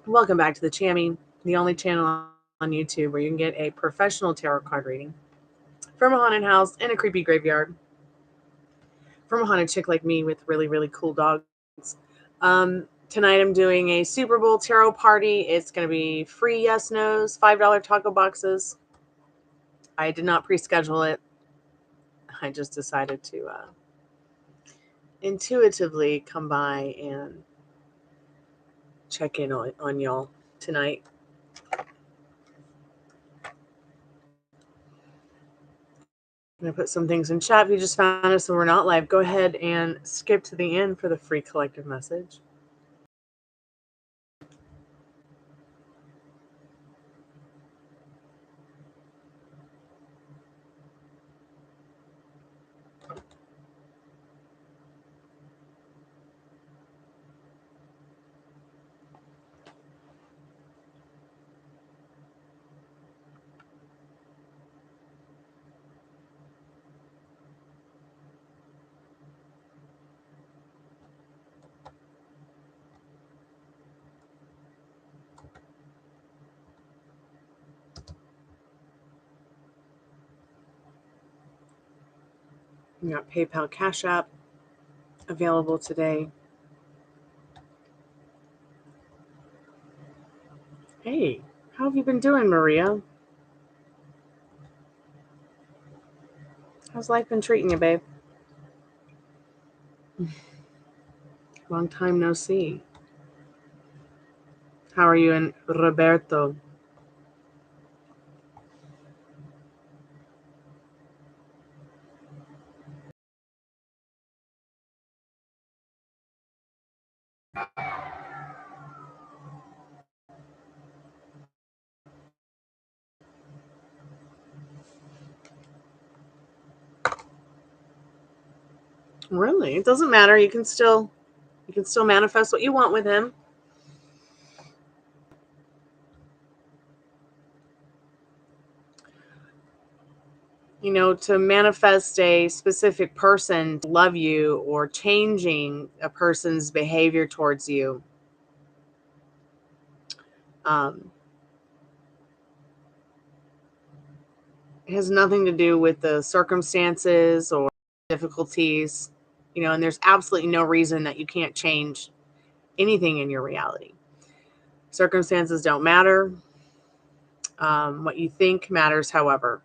Welcome back to the Chammy, the only channel on YouTube where you can get a professional tarot card reading from a haunted house in a creepy graveyard from a haunted chick like me with really, really cool dogs. Tonight I'm doing a Super Bowl tarot party. It's going to be free yes, no's, $5 taco boxes. I did not pre-schedule it. I just decided to intuitively come by and check in on y'all tonight. I'm going to put some things in chat. If you just found us and we're not live, go ahead and skip to the end for the free collective message. We got PayPal Cash App available today. Hey, how have you been doing, Maria? How's life been treating you, babe? Long time no see. How are you and Roberto? Really? It doesn't matter. You can still manifest what you want with him. You know, to manifest a specific person to love you or changing a person's behavior towards you, it has nothing to do with the circumstances or difficulties, you know, and there's absolutely no reason that you can't change anything in your reality. Circumstances don't matter. What you think matters, however.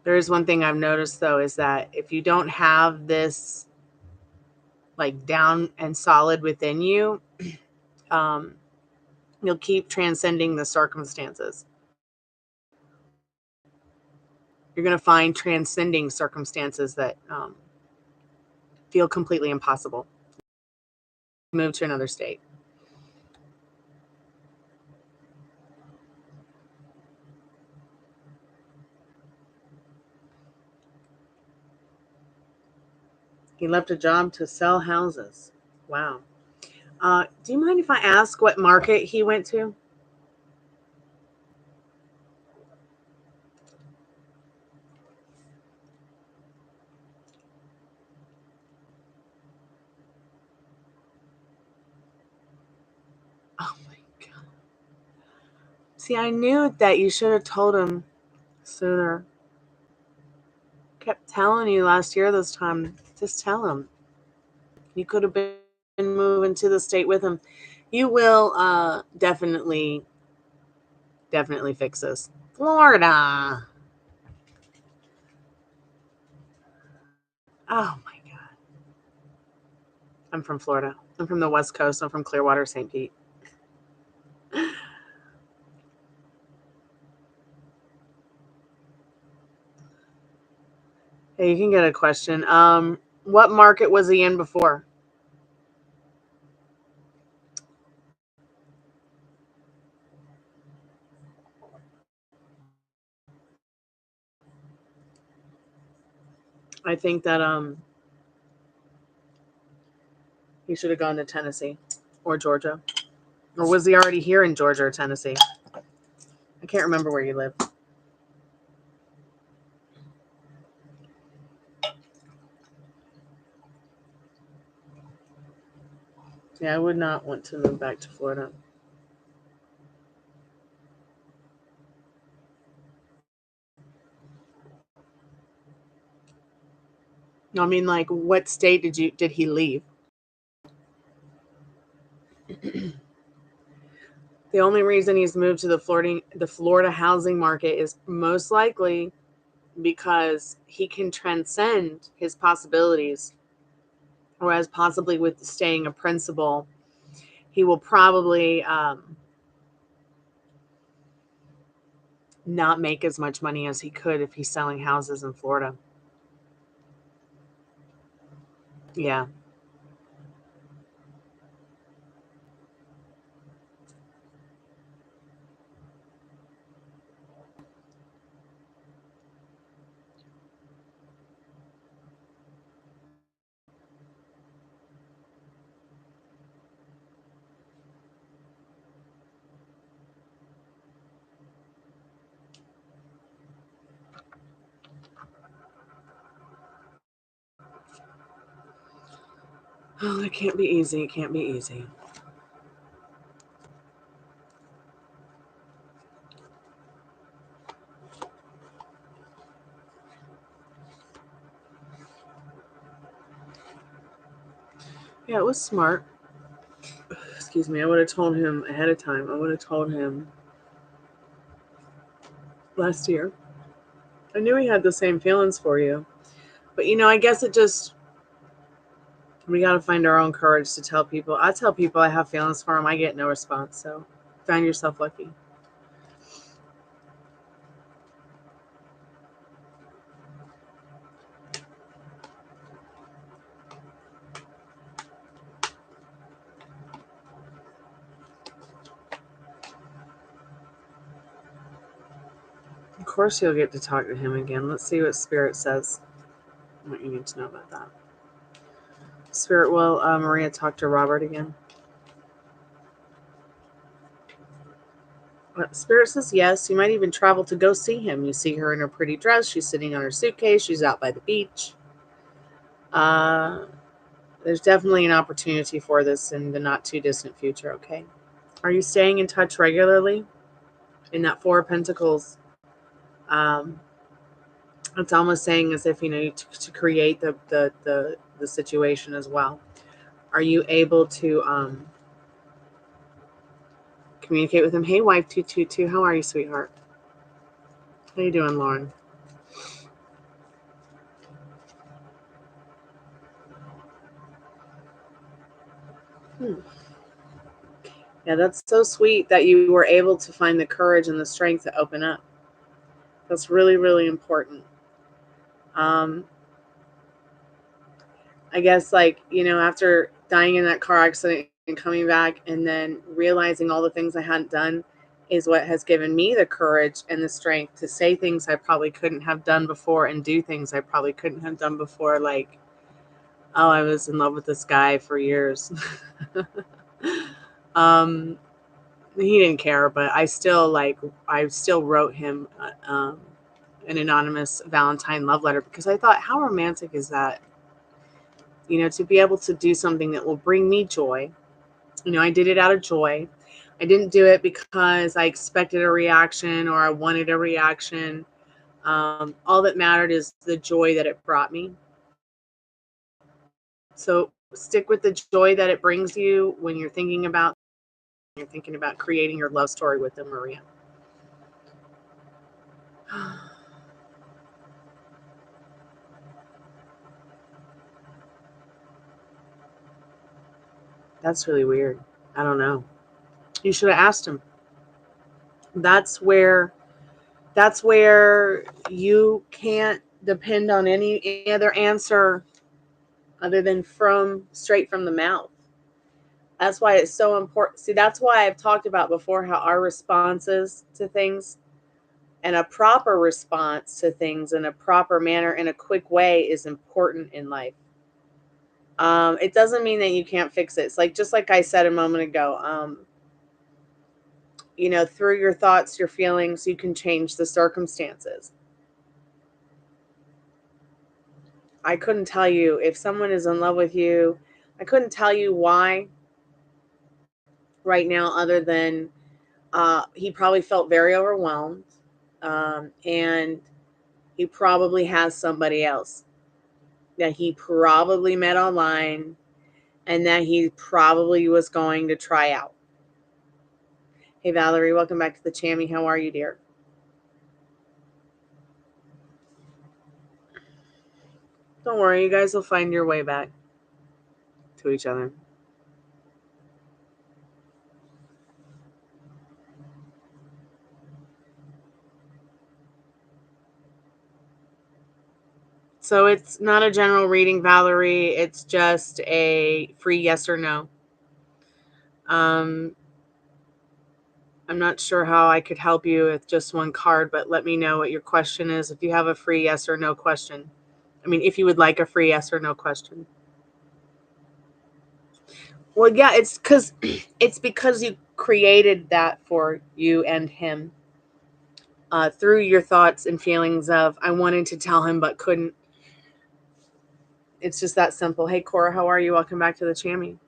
There is one thing I've noticed, though, is that if you don't have this like down and solid within you, you'll keep transcending the circumstances. You're going to find transcending circumstances that feel completely impossible. Move to another state. He left a job to sell houses. Wow. Do you mind if I ask what market he went to? Oh my God. See, I knew that you should have told him sooner. Kept telling you last year this time. Just tell him. You could have been moving to the state with him. You will definitely fix this. Florida. Oh my God. I'm from Florida. I'm from the West Coast. I'm from Clearwater, St. Pete. Hey, you can get a question. What market was he in before? I think that he should have gone to Tennessee or Georgia. Or was he already here in Georgia or Tennessee? I can't remember where you live. Yeah, I would not want to move back to Florida. I mean, like, what state did he leave? The only reason he's moved to the Florida housing market is most likely because he can transcend his possibilities, whereas possibly with staying a principal, he will probably not make as much money as he could if he's selling houses in Florida. Yeah. Oh, it can't be easy. It can't be easy. Yeah, it was smart. Excuse me. I would have told him ahead of time. I would have told him last year. I knew he had the same feelings for you. But, I guess we got to find our own courage to tell people. I tell people I have feelings for them. I get no response. So find yourself lucky. Of course you'll get to talk to him again. Let's see what Spirit says. What you need to know about that. Spirit, will Maria talk to Robert again? Spirit says yes. You might even travel to go see him. You see her in her pretty dress. She's sitting on her suitcase. She's out by the beach. There's definitely an opportunity for this in the not too distant future, okay? Are you staying in touch regularly? In that Four of Pentacles, it's almost saying as if, to create the situation as well. Are you able to communicate with him? Hey, wife 222, how are you, sweetheart? How you doing, Lauren? Yeah, that's so sweet that you were able to find the courage and the strength to open up. That's really, really important. I guess, after dying in that car accident and coming back and then realizing all the things I hadn't done is what has given me the courage and the strength to say things I probably couldn't have done before and do things I probably couldn't have done before. Like, oh, I was in love with this guy for years. He didn't care, but I still wrote him an anonymous Valentine love letter because I thought, how romantic is that? To be able to do something that will bring me joy. I did it out of joy. I didn't do it because I expected a reaction or I wanted a reaction. All that mattered is the joy that it brought me. So stick with the joy that it brings you when you're thinking about creating your love story with them, Maria. That's really weird. I don't know. You should have asked him. That's where you can't depend on any other answer other than straight from the mouth. That's why it's so important. See, that's why I've talked about before how our responses to things and a proper response to things in a proper manner, in a quick way, is important in life. It doesn't mean that you can't fix it. It's just like I said a moment ago, through your thoughts, your feelings, you can change the circumstances. I couldn't tell you if someone is in love with you. I couldn't tell you why. right now, other than he probably felt very overwhelmed, and he probably has somebody else that he probably met online and that he probably was going to try out. Hey, Valerie, welcome back to the Chammy. How are you, dear? Don't worry, you guys will find your way back to each other. So it's not a general reading, Valerie. It's just a free yes or no. I'm not sure how I could help you with just one card, but let me know what your question is if you have a free yes or no question. I mean, if you would like a free yes or no question. Well, yeah, it's because you created that for you and him through your thoughts and feelings of I wanted to tell him but couldn't. It's just that simple. Hey, Cora, how are you? Welcome back to the Chammy.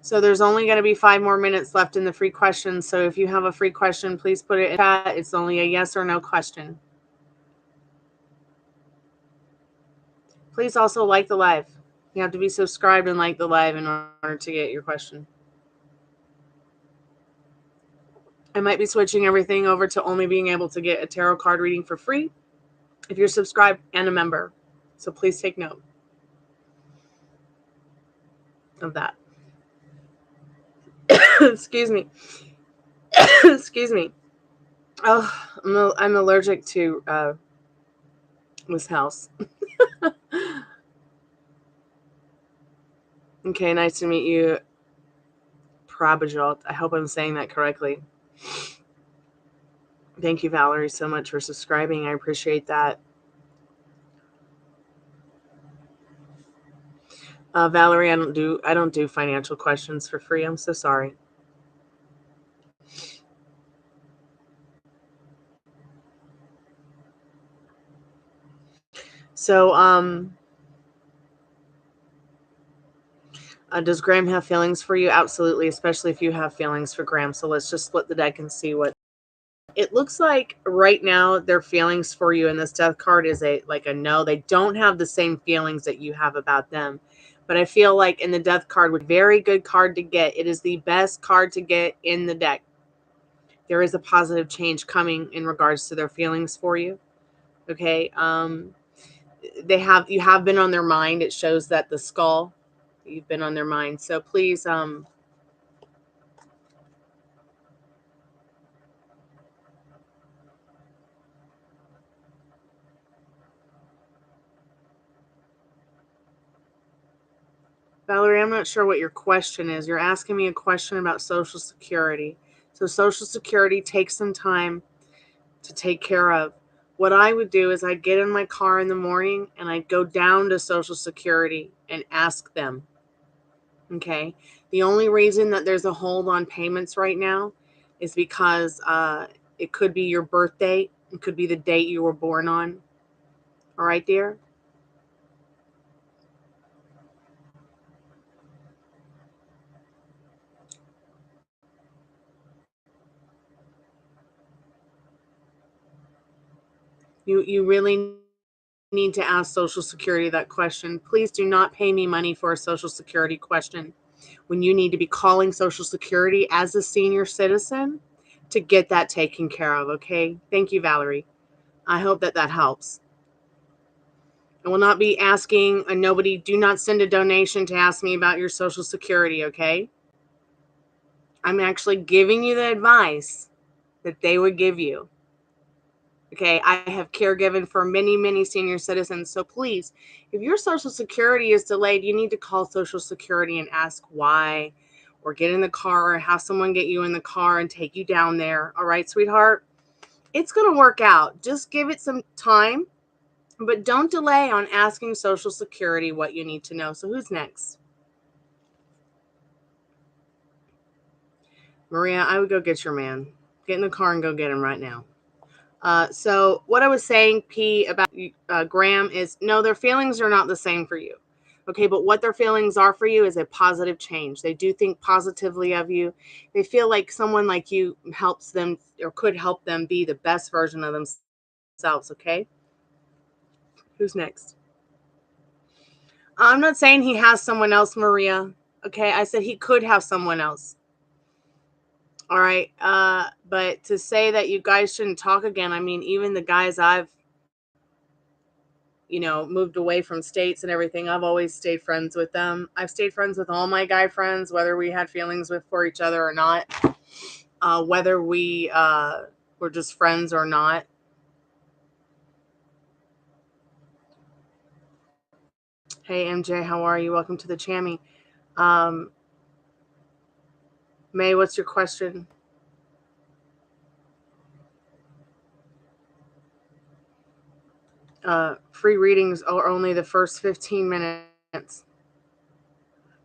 So there's only going to be 5 more minutes left in the free questions. So if you have a free question, please put it in chat. It's only a yes or no question. Please also like the live. You have to be subscribed and like the live in order to get your question. I might be switching everything over to only being able to get a tarot card reading for free if you're subscribed and a member. So please take note of that. Excuse me. Excuse me. Oh, I'm allergic to this house. Okay, nice to meet you, Prabhajot. I hope I'm saying that correctly. Thank you, Valerie, so much for subscribing. I appreciate that. Valerie, I don't do financial questions for free. I'm so sorry. So, does Graham have feelings for you? Absolutely, especially if you have feelings for Graham. So let's just split the deck and see what it looks like right now. Their feelings for you in this death card is a no. They don't have the same feelings that you have about them. But I feel like in the death card, with very good card to get, it is the best card to get in the deck. There is a positive change coming in regards to their feelings for you. Okay. You have been on their mind. It shows that the skull, you've been on their mind. So please, Valerie, I'm not sure what your question is. You're asking me a question about Social Security. So Social Security takes some time to take care of. What I would do is I'd get in my car in the morning and I'd go down to Social Security and ask them. Okay. The only reason that there's a hold on payments right now is because it could be your birth date. It could be the date you were born on. All right, dear? You really need to ask Social Security that question. Please do not pay me money for a Social Security question when you need to be calling Social Security as a senior citizen to get that taken care of, okay? Thank you, Valerie. I hope that helps. I will not be asking nobody, do not send a donation to ask me about your Social Security, okay? I'm actually giving you the advice that they would give you. Okay, I have caregiven for many, many senior citizens. So please, if your Social Security is delayed, you need to call Social Security and ask why, or get in the car or have someone get you in the car and take you down there. All right, sweetheart? It's going to work out. Just give it some time, but don't delay on asking Social Security what you need to know. So who's next? Maria, I would go get your man. Get in the car and go get him right now. So what I was saying, P, about Graham is, no, their feelings are not the same for you. Okay, but what their feelings are for you is a positive change. They do think positively of you. They feel like someone like you helps them or could help them be the best version of themselves. Okay, who's next? I'm not saying he has someone else, Maria. Okay, I said he could have someone else. All right. But to say that you guys shouldn't talk again, I mean, even the guys I've, moved away from states and everything, I've always stayed friends with them. I've stayed friends with all my guy friends, whether we had feelings for each other or not, whether we were just friends or not. Hey, MJ, how are you? Welcome to the Chammy. May, what's your question? Free readings are only the first 15 minutes.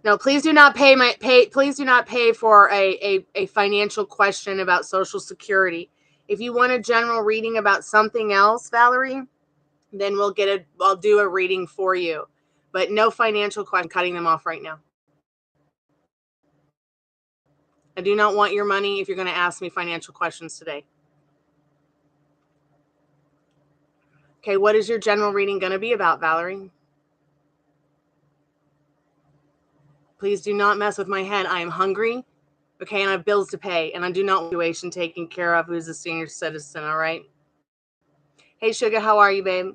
No, please do not please do not pay for a financial question about Social Security. If you want a general reading about something else, Valerie, then I'll do a reading for you. But no financial question, cutting them off right now. I do not want your money if you're going to ask me financial questions today. Okay, what is your general reading going to be about, Valerie? Please do not mess with my head. I am hungry, okay, and I have bills to pay, and I do not want situation taken care of who's a senior citizen, all right? Hey, Sugar, how are you, babe?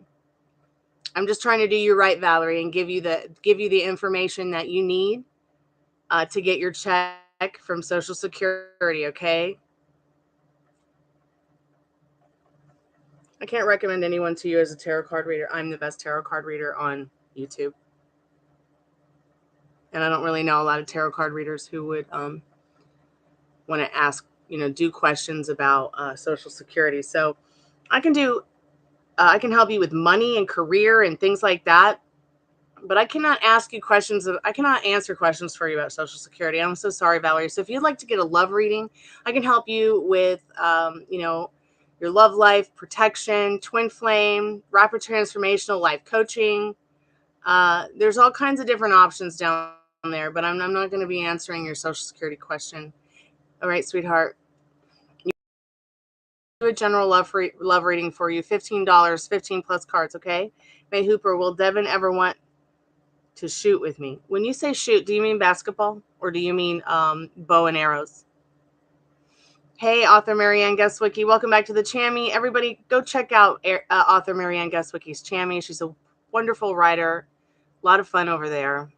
I'm just trying to do you right, Valerie, and give you the information that you need to get your check from Social Security, okay? I can't recommend anyone to you as a tarot card reader. I'm the best tarot card reader on YouTube. And I don't really know a lot of tarot card readers who would want to ask, do questions about Social Security. So I can help you with money and career and things like that. But I cannot I cannot answer questions for you about Social Security. I'm so sorry, Valerie. So if you'd like to get a love reading, I can help you with, your love life, protection, Twinflame, rapid transformational life coaching. There's all kinds of different options down there, but I'm not going to be answering your Social Security question. All right, sweetheart. Do a general love reading for you. $15, 15 plus cards, okay? May Hooper, will Devin ever want to shoot with me? When you say shoot, do you mean basketball or do you mean bow and arrows? Hey, author Marianne Guestwicki, welcome back to the Chammy. Everybody, go check out author Marianne Guestwicki's Chammy. She's a wonderful writer. A lot of fun over there.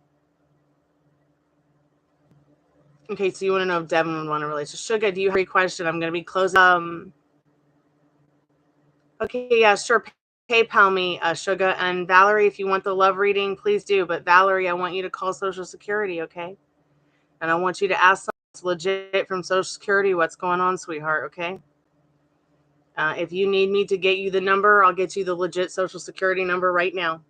Okay, so you want to know if Devin would want a relationship. Sugar, do you have a question? I'm going to be closing. Okay, yeah, sure. PayPal me, Sugar. And Valerie, if you want the love reading, please do. But Valerie, I want you to call Social Security, okay? And I want you to ask someone legit from Social Security what's going on, sweetheart, okay? If you need me to get you the number, I'll get you the legit Social Security number right now.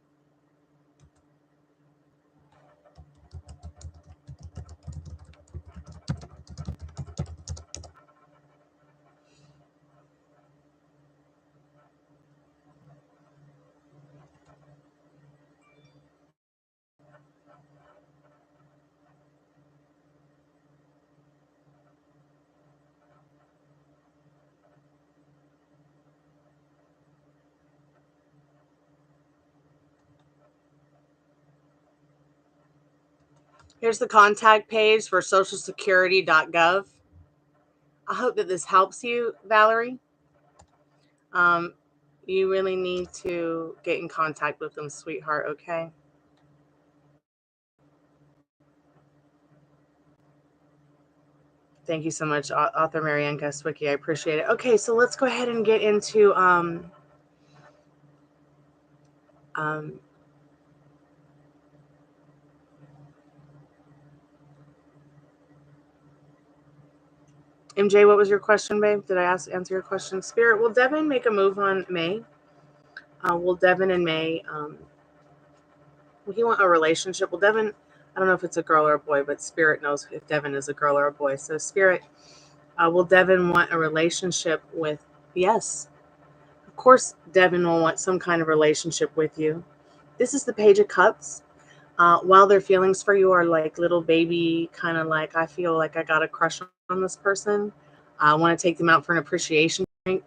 Here's the contact page for socialsecurity.gov. I hope that this helps you, Valerie. You really need to get in contact with them, sweetheart, okay? Thank you so much, author Marianne Guestwicki. I appreciate it. Okay, so let's go ahead and get into MJ, what was your question, babe? Did I answer your question? Spirit, will Devin make a move on May? Will Devin and May, will he want a relationship? Will Devin, I don't know if it's a girl or a boy, but Spirit knows if Devin is a girl or a boy. So Spirit, will Devin want a relationship with, yes. Of course, Devin will want some kind of relationship with you. This is the Page of Cups. While their feelings for you are like little baby, kind of like, I feel like I got a crush on this person. I want to take them out for an appreciation drink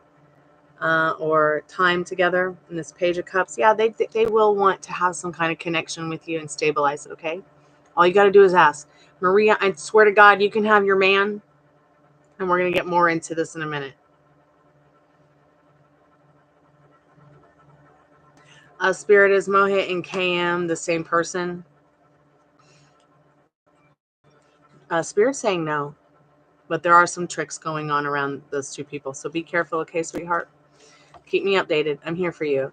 or time together. In this Page of Cups, yeah, they will want to have some kind of connection with you and stabilize it, okay? All you got to do is ask. Maria, I swear to God, you can have your man. And we're going to get more into this in a minute. Spirit, is Mohit and KM the same person? Spirit's saying no. But there are some tricks going on around those two people. So be careful, okay, sweetheart? Keep me updated. I'm here for you.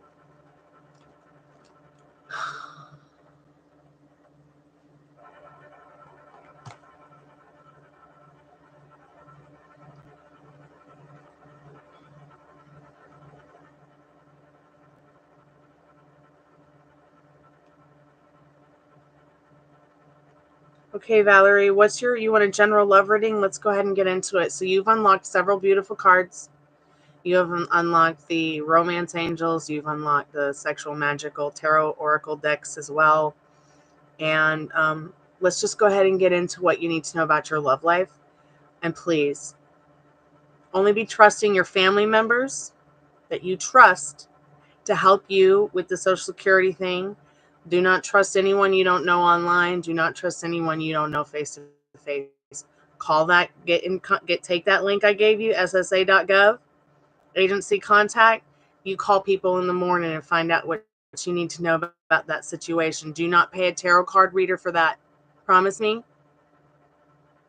Okay, Valerie, you want a general love reading? Let's go ahead and get into it. So you've unlocked several beautiful cards. You have unlocked the Romance Angels. You've unlocked the Sexual Magical Tarot Oracle decks as well. And let's just go ahead and get into what you need to know about your love life. And please, only be trusting your family members that you trust to help you with the Social Security thing. Do not trust anyone you don't know online. Do not trust anyone you don't know face to face. Call that, take that link I gave you, ssa.gov, agency contact. You call people in the morning and find out what you need to know about that situation. Do not pay a tarot card reader for that. Promise me?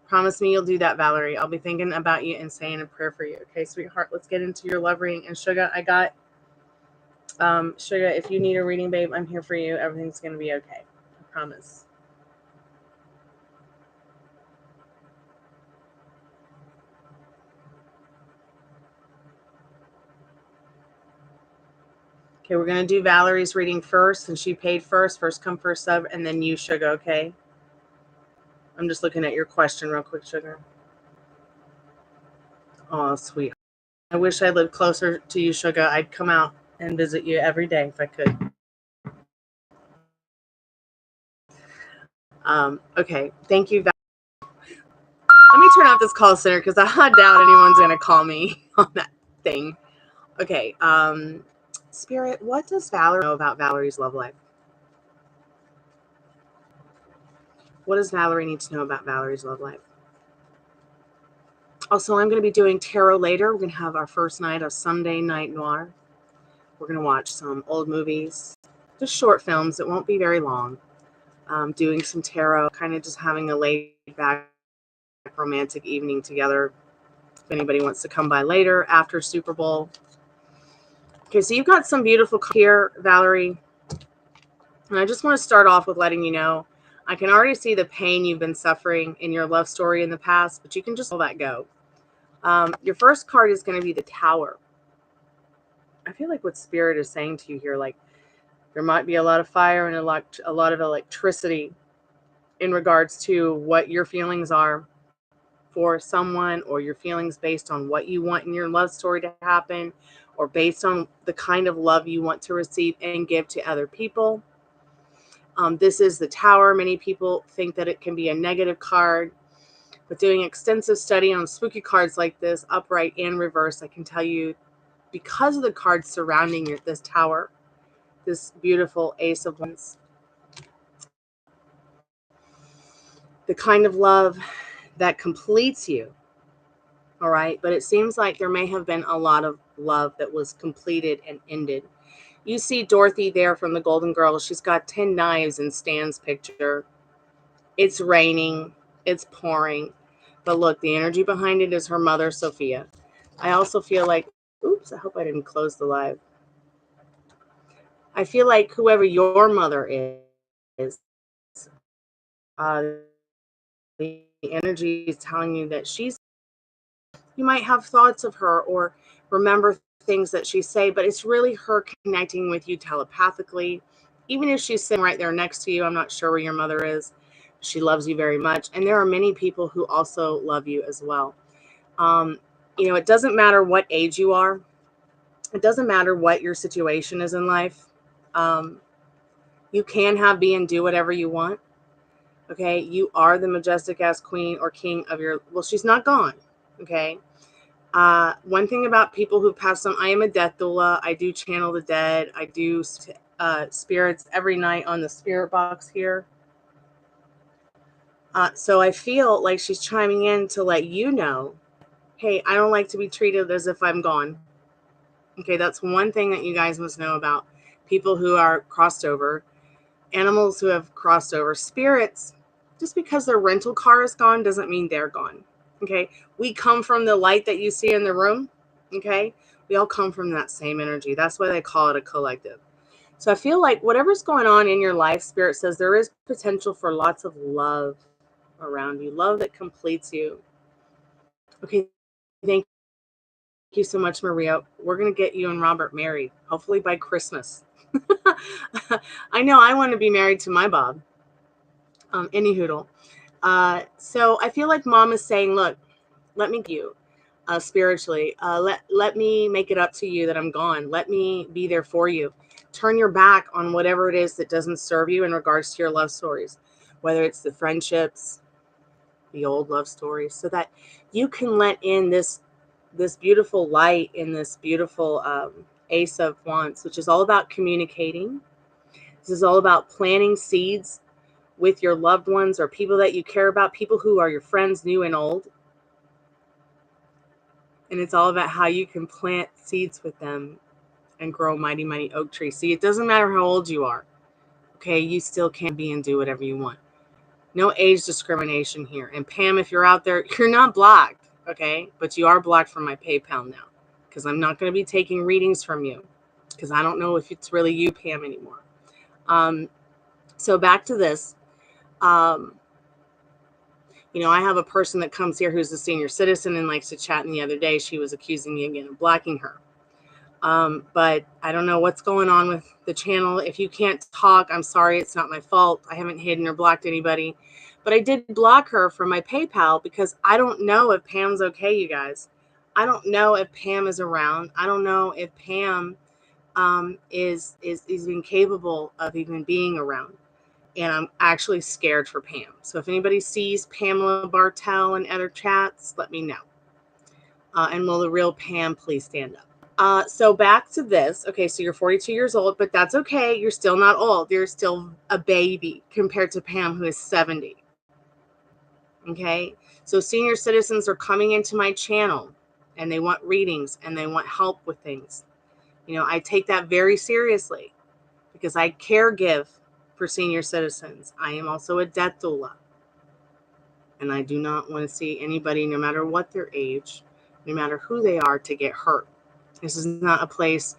Promise me you'll do that, Valerie. I'll be thinking about you and saying a prayer for you. Okay, sweetheart, let's get into your love reading. And Sugar, I got Sugar, if you need a reading, babe, I'm here for you. Everything's going to be okay. I promise. Okay, we're going to do Valerie's reading first, and she paid first come, first serve, and then you, Sugar, okay? I'm just looking at your question real quick, Sugar. Oh, sweet. I wish I lived closer to you, Sugar. I'd come out and visit you every day if I could. Okay, thank you. Let me turn off this call center because I doubt anyone's going to call me on that thing. Okay, Spirit, what does Valerie know about Valerie's love life? What does Valerie need to know about Valerie's love life? Also, I'm going to be doing tarot later. We're going to have our first night of Sunday Night Noir. We're going to watch some old movies, just short films. It won't be very long. Doing some tarot, kind of just having a laid-back romantic evening together. If anybody wants to come by later after Super Bowl. Okay, so you've got some beautiful here, Valerie. And I just want to start off with letting you know, I can already see the pain you've been suffering in your love story in the past, but you can just let that go. Your first card is going to be the Tower. I feel like what Spirit is saying to you here, like there might be a lot of fire and a lot of electricity in regards to what your feelings are for someone, or your feelings based on what you want in your love story to happen, or based on the kind of love you want to receive and give to other people. This is the Tower. Many people think that it can be a negative card, but doing extensive study on spooky cards like this, upright and reverse, I can tell you, because of the cards surrounding this Tower, this beautiful Ace of Wands, the kind of love that completes you. All right. But it seems like there may have been a lot of love that was completed and ended. You see Dorothy there from the Golden Girls. She's got 10 knives in Stan's picture. It's raining. It's pouring. But look, the energy behind it is her mother, Sophia. I also feel like, oops, I hope I didn't close the live. I feel like whoever your mother is, the energy is telling you that you might have thoughts of her or remember things that she say, but it's really her connecting with you telepathically. Even if she's sitting right there next to you, I'm not sure where your mother is. She loves you very much. And there are many people who also love you as well. It doesn't matter what age you are. It doesn't matter what your situation is in life. You can have, be, and do whatever you want. Okay, you are the majestic ass queen or king of your, well, she's not gone. Okay. One thing about people who pass on, I am a death doula. I do channel the dead. I do spirits every night on the spirit box here. So I feel like she's chiming in to let you know, hey, I don't like to be treated as if I'm gone. Okay, that's one thing that you guys must know about people who are crossed over, animals who have crossed over, spirits. Just because their rental car is gone doesn't mean they're gone. Okay, we come from the light that you see in the room. Okay, we all come from that same energy. That's why they call it a collective. So I feel like whatever's going on in your life, Spirit says there is potential for lots of love around you, love that completes you. Okay, thank you so much, Maria. We're going to get you and Robert married, hopefully by Christmas. I know I want to be married to my Bob. Any hoodle. So I feel like Mom is saying, look, let me you spiritually. Let me make it up to you that I'm gone. Let me be there for you. Turn your back on whatever it is that doesn't serve you in regards to your love stories, whether it's the friendships, the old love stories, so that you can let in this beautiful light in this beautiful Ace of Wands, which is all about communicating. This is all about planting seeds with your loved ones or people that you care about, people who are your friends, new and old. And it's all about how you can plant seeds with them and grow mighty, mighty oak trees. See, it doesn't matter how old you are. Okay, you still can be and do whatever you want. No age discrimination here. And Pam, if you're out there, you're not blocked, okay? But you are blocked from my PayPal now because I'm not going to be taking readings from you because I don't know if it's really you, Pam, anymore. So back to this. You know, I have a person that comes here who's a senior citizen and likes to chat. And the other day, she was accusing me again of blocking her. But I don't know what's going on with the channel. If you can't talk, I'm sorry. It's not my fault. I haven't hidden or blocked anybody. But I did block her from my PayPal because I don't know if Pam's okay, you guys. I don't know if Pam is around. I don't know if Pam is even capable of even being around. And I'm actually scared for Pam. So if anybody sees Pamela Bartel in other chats, let me know. And will the real Pam please stand up? So back to this. Okay, so you're 42 years old, but that's okay. You're still not old. You're still a baby compared to Pam, who is 70. Okay, so senior citizens are coming into my channel and they want readings and they want help with things. You know, I take that very seriously because I care give for senior citizens. I am also a death doula. And I do not want to see anybody, no matter what their age, no matter who they are, to get hurt. This is not a place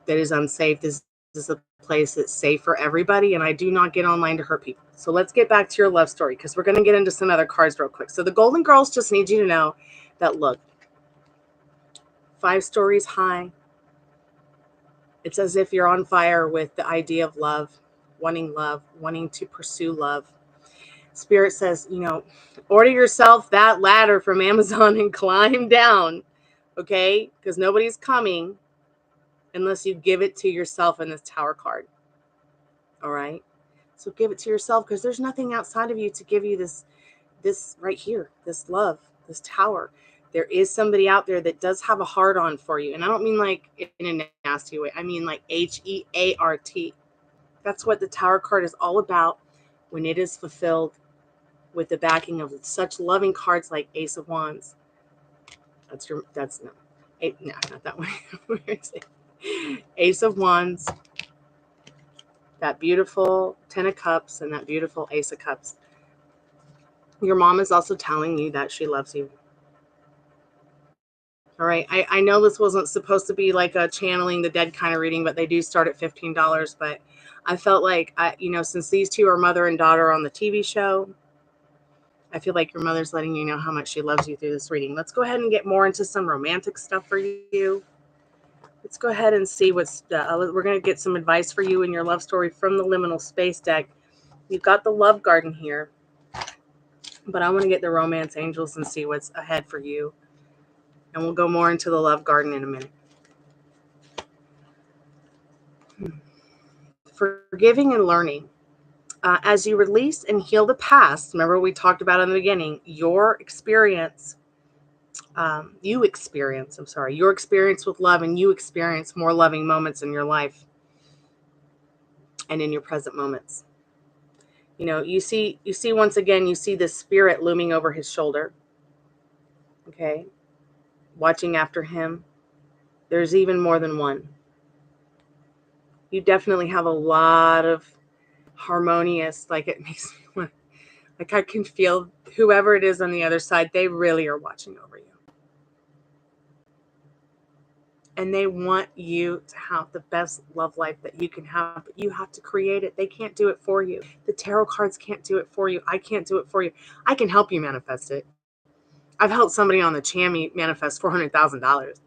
that is unsafe. This is a place that's safe for everybody. And I do not get online to hurt people. So let's get back to your love story because we're going to get into some other cards real quick. So the Golden Girls just need you to know that, look, 5 stories high. It's as if you're on fire with the idea of love, wanting to pursue love. Spirit says, you know, order yourself that ladder from Amazon and climb down, okay? Because nobody's coming unless you give it to yourself in this Tower card, all right? So give it to yourself because there's nothing outside of you to give you this right here, this love, this Tower. There is somebody out there that does have a heart on for you. And I don't mean like in a nasty way. I mean like HEART. That's what the Tower card is all about when it is fulfilled with the backing of such loving cards like Ace of Wands. That's no, not that one. Ace of Wands, that beautiful 10 of Cups, and that beautiful Ace of Cups. Your mom is also telling you that she loves you. All right. I know this wasn't supposed to be like a channeling the dead kind of reading, but they do start at $15. But I felt like, since these two are mother and daughter on the TV show, I feel like your mother's letting you know how much she loves you through this reading. Let's go ahead and get more into some romantic stuff for you. Let's go ahead and see what's, we're going to get some advice for you in your love story from the Liminal Space deck. You've got the Love Garden here, but I want to get the Romance Angels and see what's ahead for you. And we'll go more into the Love Garden in a minute. Forgiving and learning. As you release and heal the past, remember we talked about in the beginning, your experience with love, and you experience more loving moments in your life and in your present moments. You see once again, you see the spirit looming over his shoulder, okay, watching after him. There's even more than one. You definitely have a lot of harmonious, like it makes me want, like I can feel whoever it is on the other side, they really are watching over you. And they want you to have the best love life that you can have, but you have to create it. They can't do it for you. The tarot cards can't do it for you. I can't do it for you. I can help you manifest it. I've helped somebody on the Chammy manifest $400,000.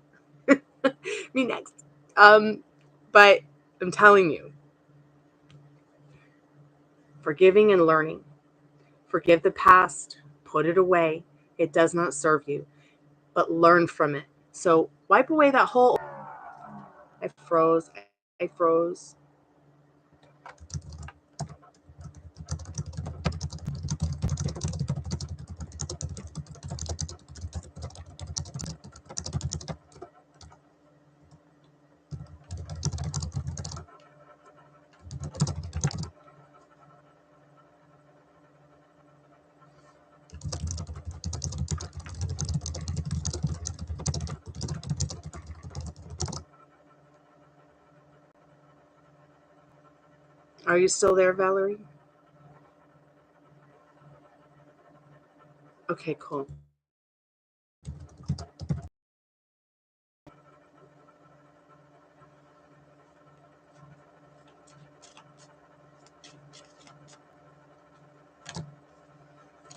Me next. But I'm telling you, forgiving and learning. Forgive the past. Put it away. It does not serve you. But learn from it. So wipe away that whole... I froze. Are you still there, Valerie? Okay, cool.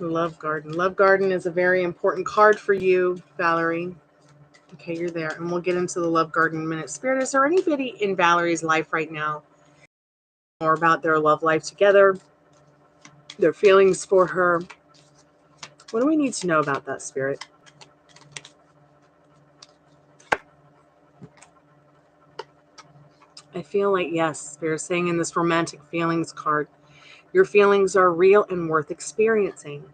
Love Garden. Love Garden is a very important card for you, Valerie. Okay, you're there. And we'll get into the Love Garden in a minute. Spirit, is there anybody in Valerie's life right now more about their love life together, their feelings for her? What do we need to know about that, Spirit? I feel like, yes, Spirit saying in this romantic feelings card, your feelings are real and worth experiencing.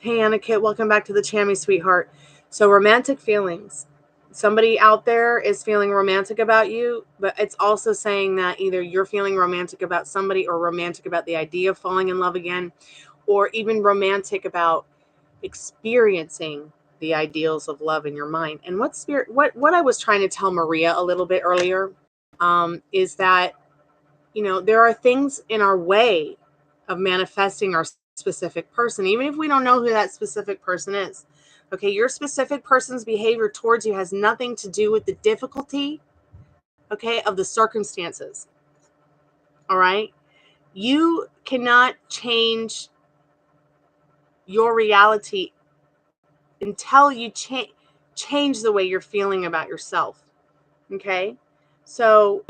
Hey, Anna Kit, welcome back to the Chammy, sweetheart. So romantic feelings. Somebody out there is feeling romantic about you, but it's also saying that either you're feeling romantic about somebody or romantic about the idea of falling in love again, or even romantic about experiencing the ideals of love in your mind. And what I was trying to tell Maria a little bit earlier is that, there are things in our way of manifesting our specific person, even if we don't know who that specific person is. Okay, your specific person's behavior towards you has nothing to do with the difficulty, okay, of the circumstances. All right? You cannot change your reality until you change the way you're feeling about yourself. Okay? So,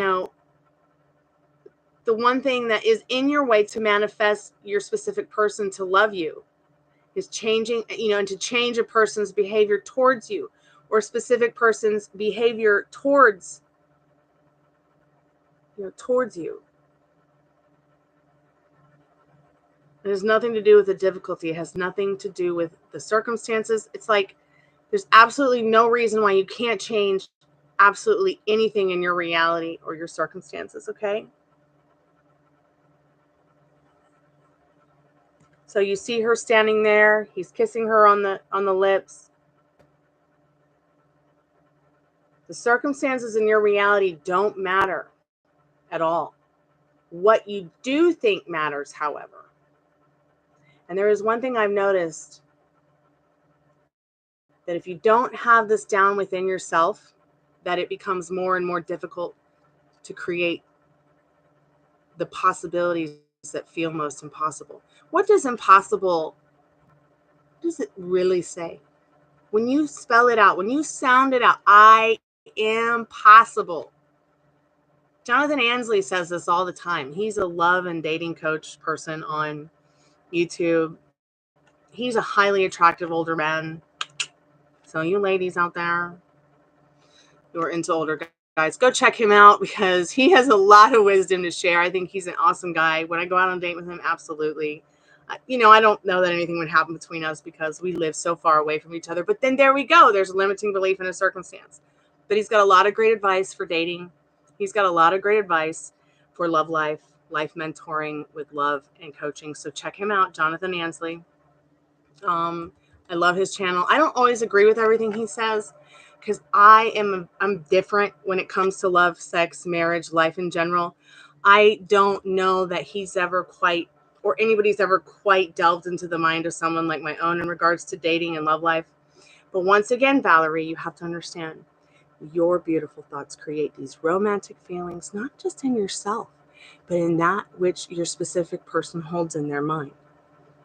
the one thing that is in your way to manifest your specific person to love you is changing, and to change a person's behavior towards you, or a specific person's behavior towards you. It has nothing to do with the difficulty. It has nothing to do with the circumstances. It's like there's absolutely no reason why you can't change absolutely anything in your reality or your circumstances, okay? So you see her standing there. He's kissing her on the lips. The circumstances in your reality don't matter at all. What you do think matters, however. And there is one thing I've noticed, that if you don't have this down within yourself, that it becomes more and more difficult to create the possibilities that feel most impossible. What does impossible, what does it really say? When you spell it out, when you sound it out, I am possible. Jonathan Ansley says this all the time. He's a love and dating coach person on YouTube. He's a highly attractive older man. So you ladies out there who are into older guys, go check him out because he has a lot of wisdom to share. I think he's an awesome guy. Would I go out on a date with him? Absolutely. You know, I don't know that anything would happen between us because we live so far away from each other. But then there we go. There's a limiting belief in a circumstance. But he's got a lot of great advice for dating. He's got a lot of great advice for love life mentoring with love and coaching. So check him out, Jonathan Ansley. I love his channel. I don't always agree with everything he says because I'm different when it comes to love, sex, marriage, life in general. I don't know that he's ever quite, or anybody's ever quite delved into the mind of someone like my own in regards to dating and love life. But once again, Valerie, you have to understand your beautiful thoughts create these romantic feelings, not just in yourself, but in that which your specific person holds in their mind.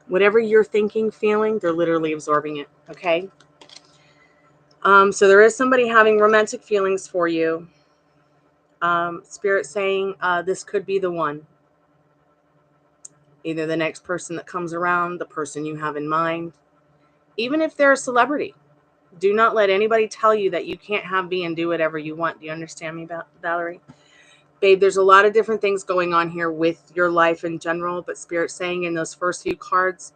Whatever you're thinking, feeling, they're literally absorbing it, okay? So there is somebody having romantic feelings for you. Spirit saying this could be the one. Either the next person that comes around, the person you have in mind. Even if they're a celebrity. Do not let anybody tell you that you can't have, be, and do whatever you want. Do you understand me, Valerie? Babe, there's a lot of different things going on here with your life in general, but Spirit's saying in those first few cards,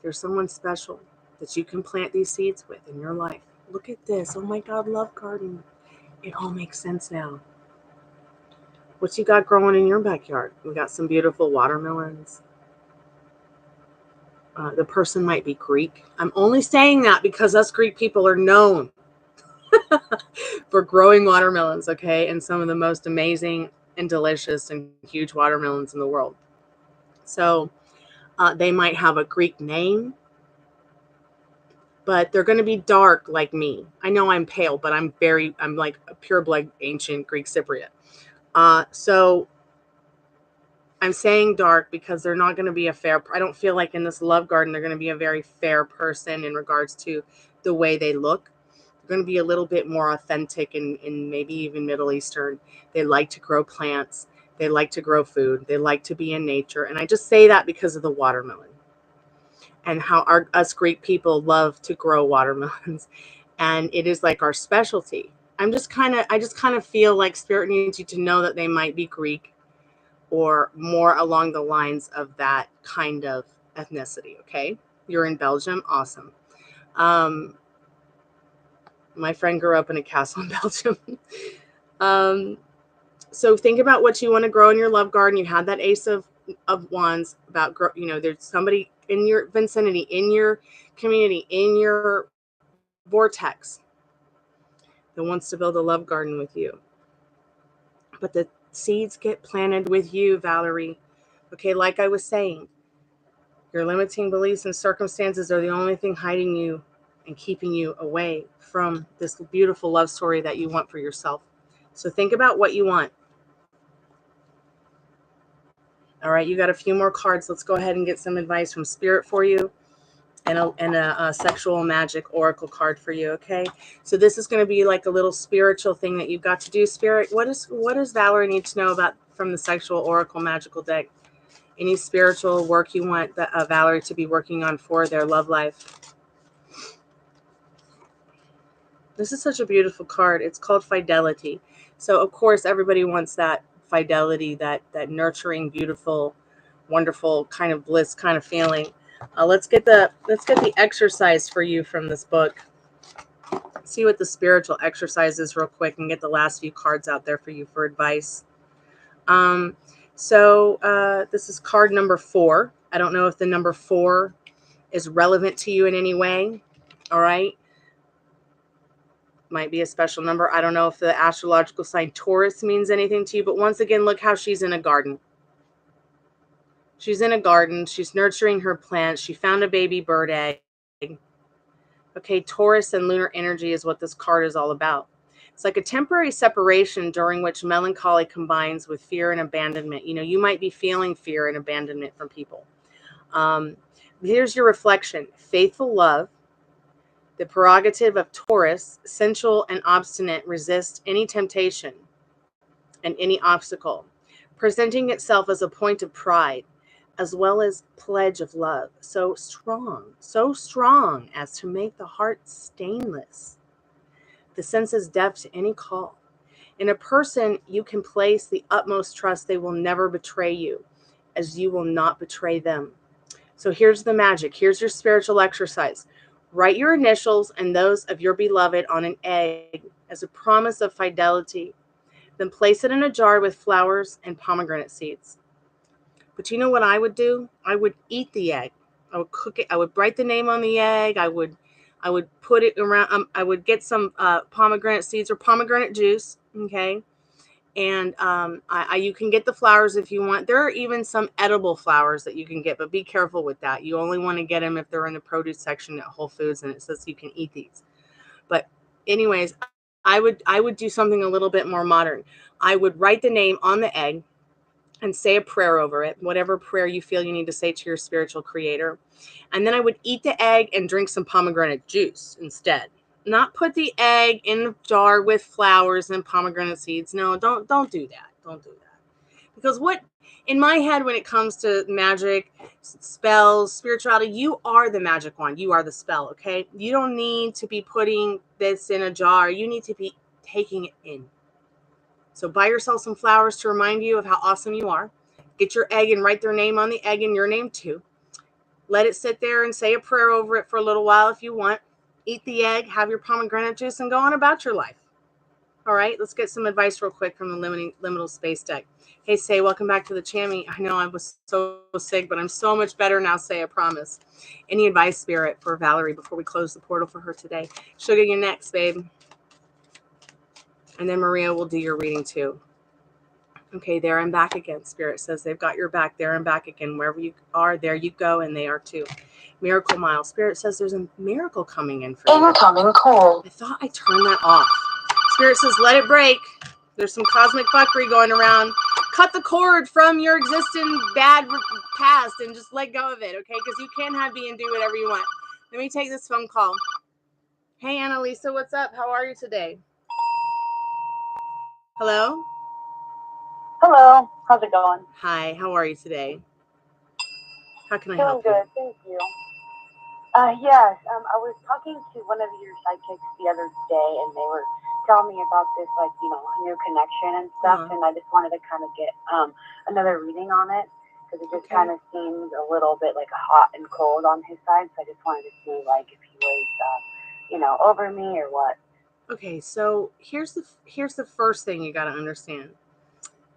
there's someone special that you can plant these seeds with in your life. Look at this. Oh my God, love garden. It all makes sense now. What you got growing in your backyard? We got some beautiful watermelons. The person might be Greek. I'm only saying that because us Greek people are known for growing watermelons, okay? And some of the most amazing and delicious and huge watermelons in the world. So they might have a Greek name, but they're going to be dark like me. I know I'm pale, but I'm like a pure blood ancient Greek Cypriot. So I'm saying dark because they're not going to be a fair. I don't feel like in this love garden, they're going to be a very fair person in regards to the way they look. They're going to be a little bit more authentic and maybe even Middle Eastern. They like to grow plants. They like to grow food. They like to be in nature. And I just say that because of the watermelon and how us Greek people love to grow watermelons. And it is like our specialty. I just kind of feel like Spirit needs you to know that they might be Greek or more along the lines of that kind of ethnicity. Okay. You're in Belgium. Awesome. My friend grew up in a castle in Belgium. So think about what you want to grow in your love garden. You had that Ace of Wands about, there's somebody in your vicinity, in your community, in your vortex that wants to build a love garden with you. But the seeds get planted with you, Valerie. Okay, like I was saying, your limiting beliefs and circumstances are the only thing hiding you and keeping you away from this beautiful love story that you want for yourself. So think about what you want. All right, you got a few more cards. Let's go ahead and get some advice from Spirit for you. And a sexual magic oracle card for you, okay? So this is going to be like a little spiritual thing that you've got to do, Spirit. What does Valerie need to know about from the sexual oracle magical deck? Any spiritual work you want Valerie to be working on for their love life? This is such a beautiful card. It's called Fidelity. So of course everybody wants that fidelity, that nurturing, beautiful, wonderful kind of bliss kind of feeling. Let's get the exercise for you from this book. See what the spiritual exercise is real quick and get the last few cards out there for you for advice. So this is card number 4. I don't know if the number 4 is relevant to you in any way. All right. Might be a special number. I don't know if the astrological sign Taurus means anything to you, but once again, look how she's in a garden. She's in a garden. She's nurturing her plants. She found a baby bird egg. Okay, Taurus and lunar energy is what this card is all about. It's like a temporary separation during which melancholy combines with fear and abandonment. You know, you might be feeling fear and abandonment from people. Here's your reflection. Faithful love, the prerogative of Taurus, sensual and obstinate, resist any temptation and any obstacle, presenting itself as a point of pride, as well as pledge of love, so strong as to make the heart stainless. The senses deaf to any call, In a person, you can place the utmost trust. They will never betray you, as you will not betray them. So here's the magic. Here's your spiritual exercise. Write your initials and those of your beloved on an egg as a promise of fidelity. Then place it in a jar with flowers and pomegranate seeds. But you know what I would do? I would eat the egg. I would cook it. I would write the name on the egg. I would put it around. I would get some pomegranate seeds or pomegranate juice. Okay. And you can get the flowers if you want. There are even some edible flowers that you can get, but be careful with that. You only want to get them if they're in the produce section at Whole Foods and it says you can eat these. But anyways, I would do something a little bit more modern. I would write the name on the egg and say a prayer over it, whatever prayer you feel you need to say to your spiritual creator. And then I would eat the egg and drink some pomegranate juice instead. Not put the egg in the jar with flowers and pomegranate seeds. No, don't do that. Don't do that. Because what, in my head, when it comes to magic, spells, spirituality, you are the magic wand. You are the spell, okay? You don't need to be putting this in a jar. You need to be taking it in. So buy yourself some flowers to remind you of how awesome you are. Get your egg and write their name on the egg and your name too. Let it sit there and say a prayer over it for a little while if you want. Eat the egg, have your pomegranate juice, and go on about your life. All right, let's get some advice real quick from the liminal space deck. Hey, Say, welcome back to the Chammy. I know I was so sick, but I'm so much better now, Say, I promise. Any advice, Spirit, for Valerie before we close the portal for her today? Sugar, you next, babe. And then Maria will do your reading too. Okay, there and back again. Spirit says they've got your back. There and back again. Wherever you are, there you go, and they are too. Miracle Mile. Spirit says there's a miracle coming in for you. Incoming call. I thought I turned that off. Spirit says let it break. There's some cosmic fuckery going around. Cut the cord from your existing bad past and just let go of it, okay? Because you can have be and do whatever you want. Let me take this phone call. Hey, Annalisa, what's up? How are you today? Hello? Hello. How's it going? Hi, how are you today? How can I Doing help good, you? thank you. Yes, I was talking to one of your psychics the other day, and they were telling me about this, like, new connection and stuff, and I just wanted to kind of get another reading on it, because it just kind of seems a little bit like a hot and cold on his side, so I just wanted to see, like, if he was, over me or what. Okay, so here's the first thing you got to understand.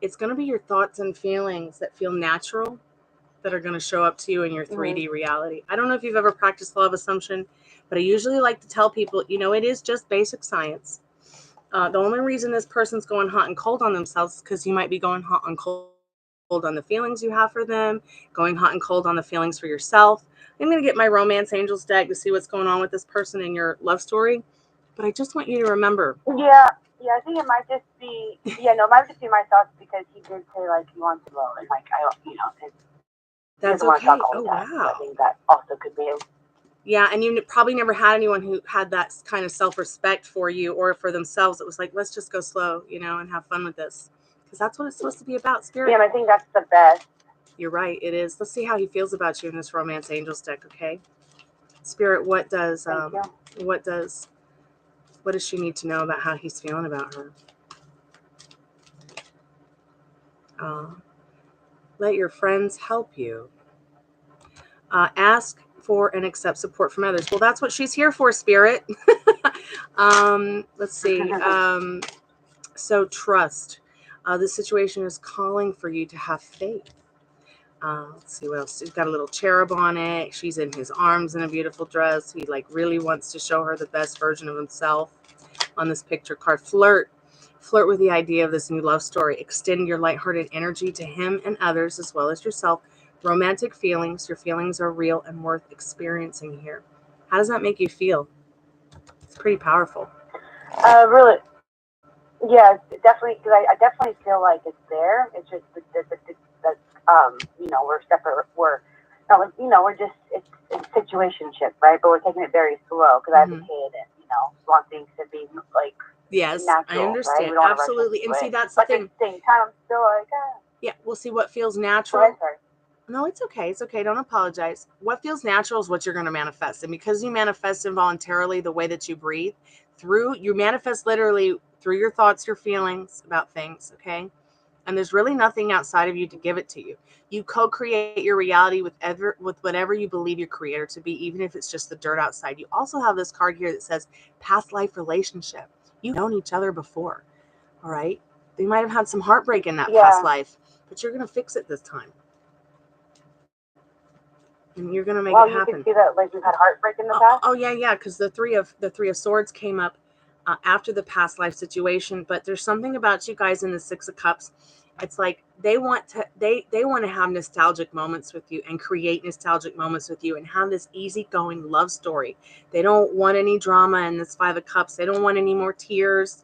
It's going to be your thoughts and feelings that feel natural that are going to show up to you in your 3D reality. I don't know if you've ever practiced law of assumption, but I usually like to tell people, it is just basic science. The only reason this person's going hot and cold on themselves is because you might be going hot and cold on the feelings you have for them, going hot and cold on the feelings for yourself. I'm going to get my Romance Angels deck to see what's going on with this person in your love story. But I just want you to remember. Yeah, I think it might just be, it might just be my thoughts, because he did say, like, he wants to low, and, like, that's okay. Oh, wow. So I think that also could be. Yeah, and you probably never had anyone who had that kind of self-respect for you or for themselves. It was like, let's just go slow, and have fun with this. Because that's what it's supposed to be about, Spirit. Yeah, I think that's the best. You're right, it is. Let's see how he feels about you in this Romance Angels deck, okay? Spirit, what does she need to know about how he's feeling about her? Let your friends help you. Ask for and accept support from others. Well, that's what she's here for, Spirit. Let's see. So trust. The situation is calling for you to have faith. Let's see what else. She's got a little cherub on it. She's in his arms in a beautiful dress. He really wants to show her the best version of himself. On this picture card, flirt with the idea of this new love story. Extend your lighthearted energy to him and others as well as yourself. Romantic feelings. Your feelings are real and worth experiencing here. How does that make you feel? It's pretty powerful. Really, yeah, definitely. Because I definitely feel like it's there. It's just that we're separate. We're just it's situationship, right? But we're taking it very slow, because I have a kid, and want things to be like. Yes, natural, I understand. Right? Absolutely. And see, that's the thing. At the same time, I'm still like, yeah, we'll see what feels natural. Go ahead, sorry. No, it's okay. It's okay. Don't apologize. What feels natural is what you're going to manifest. And because you manifest involuntarily the way that you breathe, you manifest literally through your thoughts, your feelings about things, okay? And there's really nothing outside of you to give it to you. You co-create your reality with whatever you believe your creator to be, even if it's just the dirt outside. You also have this card here that says past life relationship. You've known each other before, all right? They might have had some heartbreak in that past life, but you're going to fix it this time. And you're going to make it happen. You could see that, like, you've had heartbreak in the past? Oh, yeah, because the three of Swords came up after the past life situation, but there's something about you guys in the Six of Cups. It's like they want to have nostalgic moments with you and create nostalgic moments with you and have this easygoing love story. They don't want any drama in this Five of Cups. They don't want any more tears.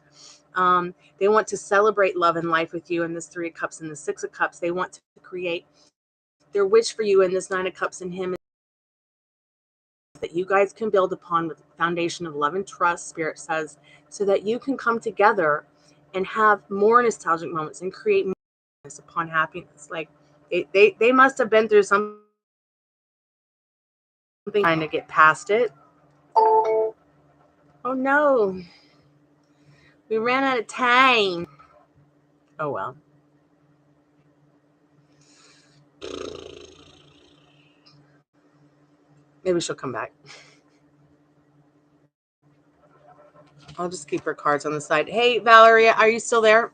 They want to celebrate love and life with you in this Three of Cups and the Six of Cups. They want to create their wish for you in this Nine of Cups and him, that you guys can build upon with the foundation of love and trust, Spirit says, so that you can come together and have more nostalgic moments and create more happiness upon happiness. Like they must have been through something trying to get past it. Oh no, we ran out of time. Oh well. Maybe she'll come back. I'll just keep her cards on the side. Hey, Valeria, are you still there?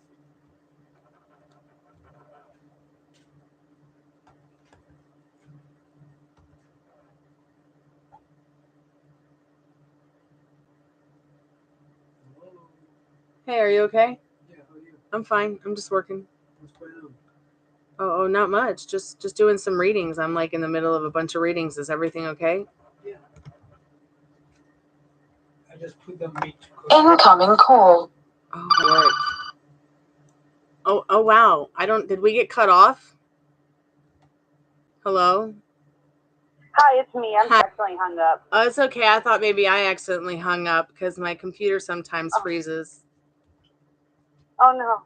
Hey, are you okay? Yeah, how are you? I'm fine. I'm just working. What's going on? Oh, not much. Just doing some readings. I'm like in the middle of a bunch of readings. Is everything okay? Yeah. I just put them meat. Incoming call. Oh, Lord. Oh, wow. Did we get cut off? Hello? Hi, it's me. I'm accidentally hung up. Oh, it's okay. I thought maybe I accidentally hung up because my computer sometimes freezes. Oh, no.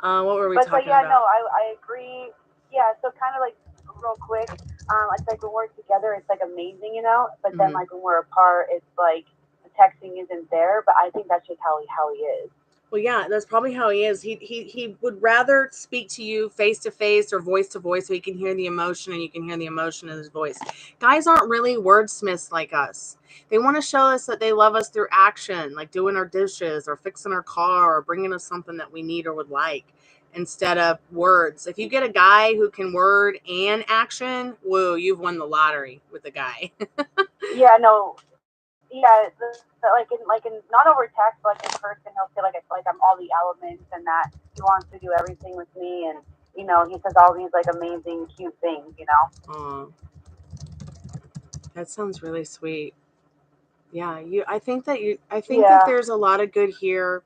What were we talking about? Yeah, no, I agree. Yeah, so kind of like real quick, it's like when we're together, it's like amazing, you know? But then like when we're apart, it's like the texting isn't there. But I think that's just how he is. Well, yeah, that's probably how he is. He would rather speak to you face to face or voice to voice so he can hear the emotion and you can hear the emotion in his voice. Guys aren't really wordsmiths like us. They want to show us that they love us through action, like doing our dishes or fixing our car or bringing us something that we need or would like, instead of words. If you get a guy who can word and action, whoa, you've won the lottery with the guy. Yeah, no. Yeah, like in not over text, but like in person, he'll say like it's like I'm all the elements and that he wants to do everything with me, and you know he says all these like amazing, cute things, you know. Oh, that sounds really sweet. Yeah, I think that there's a lot of good here.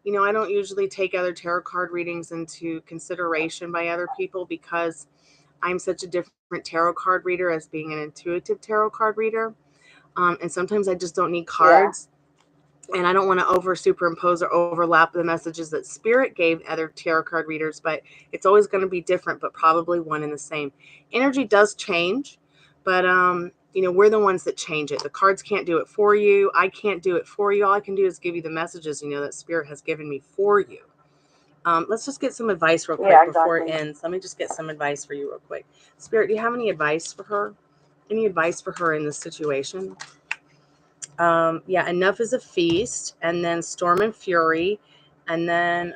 You know, I don't usually take other tarot card readings into consideration by other people because I'm such a different tarot card reader as being an intuitive tarot card reader. And sometimes I just don't need cards. Yeah. And I don't want to superimpose or overlap the messages that Spirit gave other tarot card readers, but it's always going to be different, but probably one and the same. Energy does change, but you know, we're the ones that change it. The cards can't do it for you. I can't do it for you. All I can do is give you the messages, you know, that Spirit has given me for you. Let's just get some advice real quick before it ends. Let me just get some advice for you real quick. Spirit, do you have any advice for her? Any advice for her in this situation? Yeah, enough is a feast, and then storm and fury, and then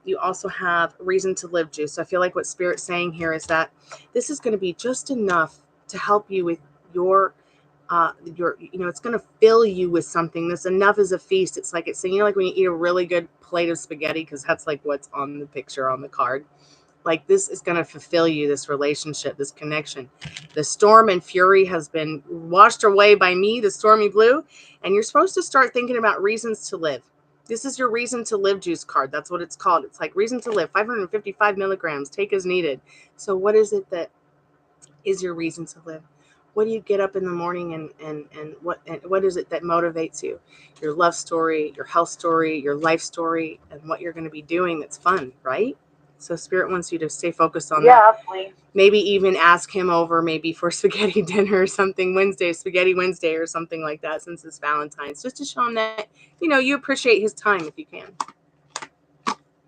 you also have reason to live juice. So I feel like what Spirit's saying here is that this is going to be just enough to help you with your you know, it's going to fill you with something. This enough is a feast. It's like, you know, like when you eat a really good plate of spaghetti, because that's like what's on the picture on the card. Like, this is going to fulfill you, this relationship, this connection. The storm and fury has been washed away by me, the stormy blue, and you're supposed to start thinking about reasons to live. This is your reason to live juice card. That's what it's called. It's like reason to live, 555 milligrams, take as needed. So what is it that is your reason to live? What do you get up in the morning and what is it that motivates you? Your love story, your health story, your life story, and what you're going to be doing that's fun, right? So Spirit wants you to stay focused on Yeah, that. absolutely. Maybe even ask him over maybe for spaghetti dinner or something Spaghetti Wednesday or something like that, since it's Valentine's, just to show him that, you know, you appreciate his time if you can.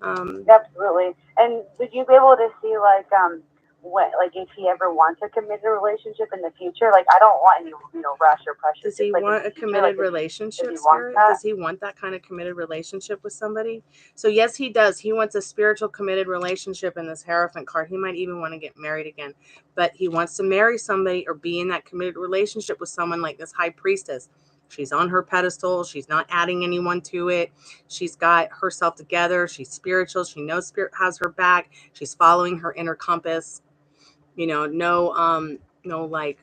Absolutely. And would you be able to see what, like, if he ever wants a committed relationship in the future? Like, I don't want any, rush or pressure. Does he want a committed relationship, Spirit? Does he want that kind of committed relationship with somebody? So yes, he does. He wants a spiritual committed relationship in this Hierophant card. He might even want to get married again, but he wants to marry somebody or be in that committed relationship with someone like this High Priestess. She's on her pedestal. She's not adding anyone to it. She's got herself together. She's spiritual. She knows Spirit has her back. She's following her inner compass. No like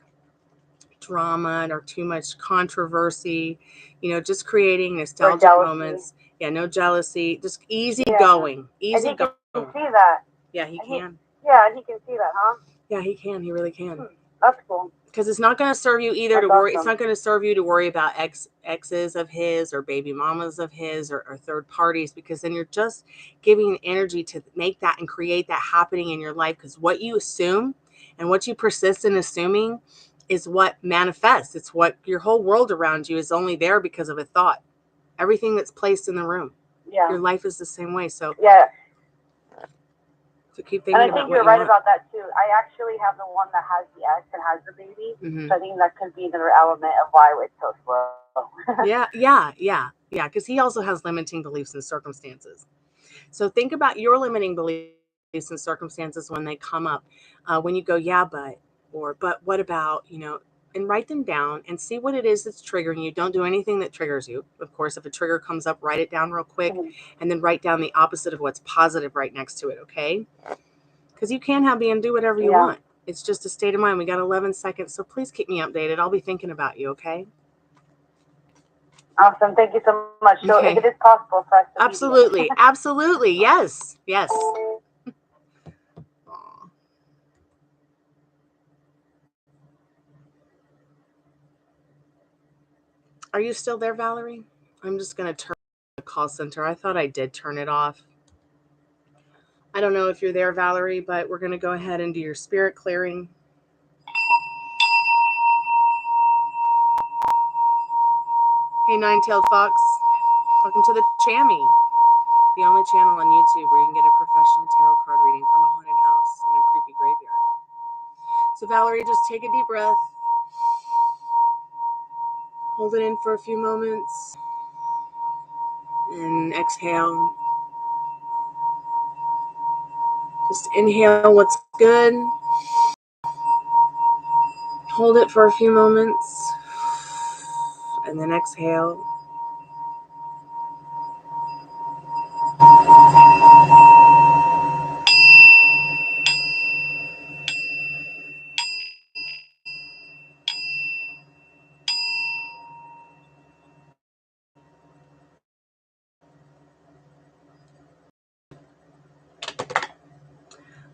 drama or too much controversy, just creating nostalgic moments. Yeah, no jealousy, just easy going. And he can see that. Yeah, he can. And he can see that, huh? Yeah, he can. He really can. That's cool. Because it's not going to serve you either to worry. Awesome. It's not going to serve you to worry about exes of his or baby mamas of his or third parties, because then you're just giving energy to make that and create that happening in your life. Because what you assume and what you persist in assuming is what manifests. It's what your whole world around you is only there because of a thought. Everything that's placed in the room. Yeah. Your life is the same way. So yeah. So keep thinking about what you want. And I think you're right about that too. I actually have the one that has the ex and has the baby. Mm-hmm. So I think that could be another element of why it's so slow. Yeah. Because he also has limiting beliefs and circumstances. So think about your limiting beliefs and circumstances when they come up. When you go, yeah, but what about, and write them down and see what it is that's triggering you. Don't do anything that triggers you. Of course, if a trigger comes up, write it down real quick, and then write down the opposite of what's positive right next to it, okay? Because you can have and do whatever you want. It's just a state of mind. We got 11 seconds, so please keep me updated. I'll be thinking about you, okay? Awesome. Thank you so much. So if it is possible for us to Absolutely. Yes. Are you still there, Valerie? I'm just going to turn the call center. I thought I did turn it off. I don't know if you're there, Valerie, but we're going to go ahead and do your spirit clearing. Hey, Nine-Tailed Fox. Welcome to the Chammy, the only channel on YouTube where you can get a professional tarot card reading from a haunted house in a creepy graveyard. So, Valerie, just take a deep breath. Hold it in for a few moments. And exhale. Just inhale what's good. Hold it for a few moments. And then exhale.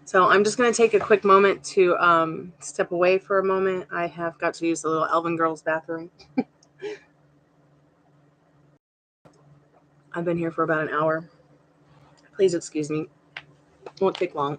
So I'm just going to take a quick moment to step away for a moment. I have got to use the little Elven girls bathroom. I've been here for about an hour. Please excuse me. Won't take long.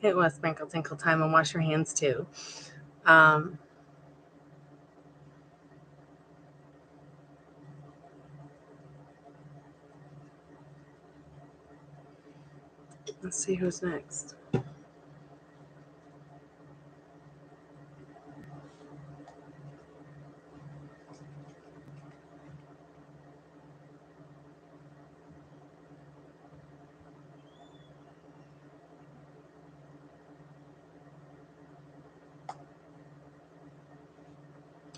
It was sprinkle tinkle time, and wash your hands too. Let's see who's next.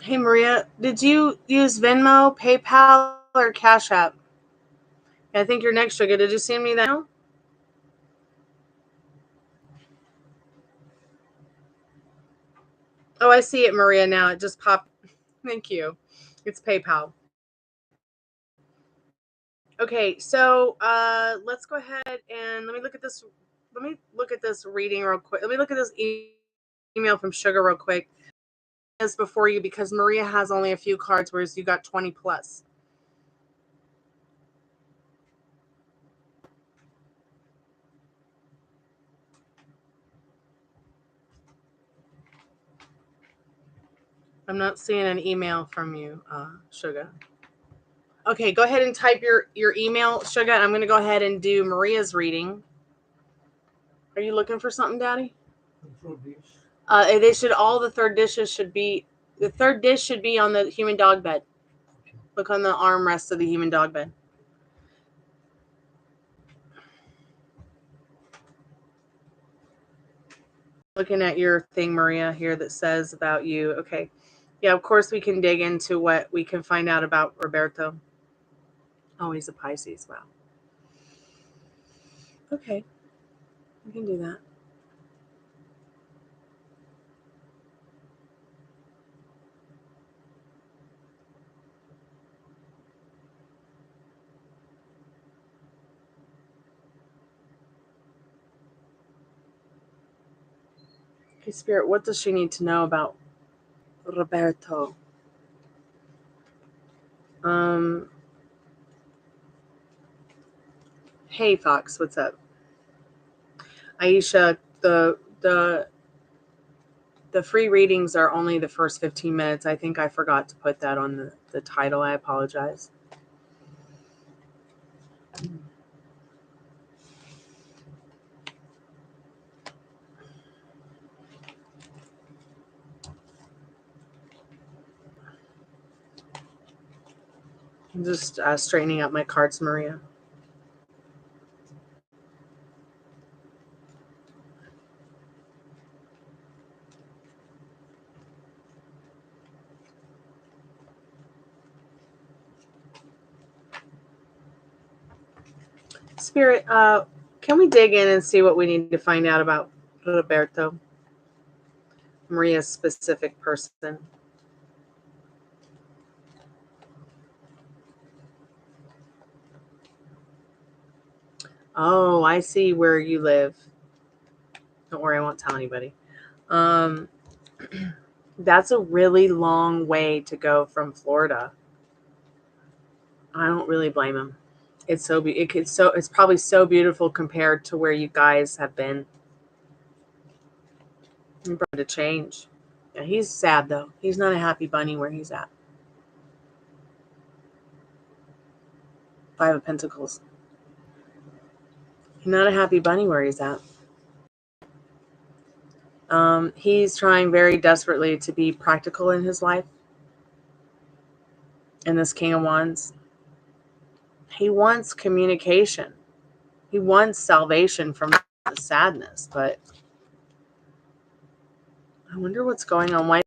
Hey, Maria, did you use Venmo, PayPal, or Cash App? I think you're next, Sugar. Did you send me that now? Oh, I see it, Maria, now. It just popped. Thank you. It's PayPal. Okay, so let's go ahead and let me look at this. Let me look at this reading real quick. Let me look at this email from Sugar real quick. This before you, because Maria has only a few cards, whereas you got 20 plus. I'm not seeing an email from you, Sugar. Okay, go ahead and type your email, Sugar. I'm going to go ahead and do Maria's reading. Are you looking for something, Daddy? They should, all the third dishes should be, the third dish should be on the human dog bed. Look on the armrest of the human dog bed. Looking at your thing, Maria, here that says about you. Okay. Yeah, of course we can dig into what we can find out about Roberto. Oh, he's a Pisces. Wow. Okay. We can do that. Okay, Spirit, what does she need to know about Roberto? Hey, Fox, what's up? Aisha, the free readings are only the first 15 minutes. I think I forgot to put that on the title. I apologize. I'm just straightening up my cards, Maria. Spirit, can we dig in and see what we need to find out about Roberto? Maria's specific person. Oh, I see where you live. Don't worry, I won't tell anybody. That's a really long way to go from Florida. I don't really blame him. It's it's probably so beautiful compared to where you guys have been. You brought a change. Yeah, he's sad though. He's not a happy bunny where he's at. Five of Pentacles. He's not a happy bunny where he's at. He's trying very desperately to be practical in his life. And this King of Wands. He wants communication. He wants salvation from the sadness, but I wonder what's going on. Why?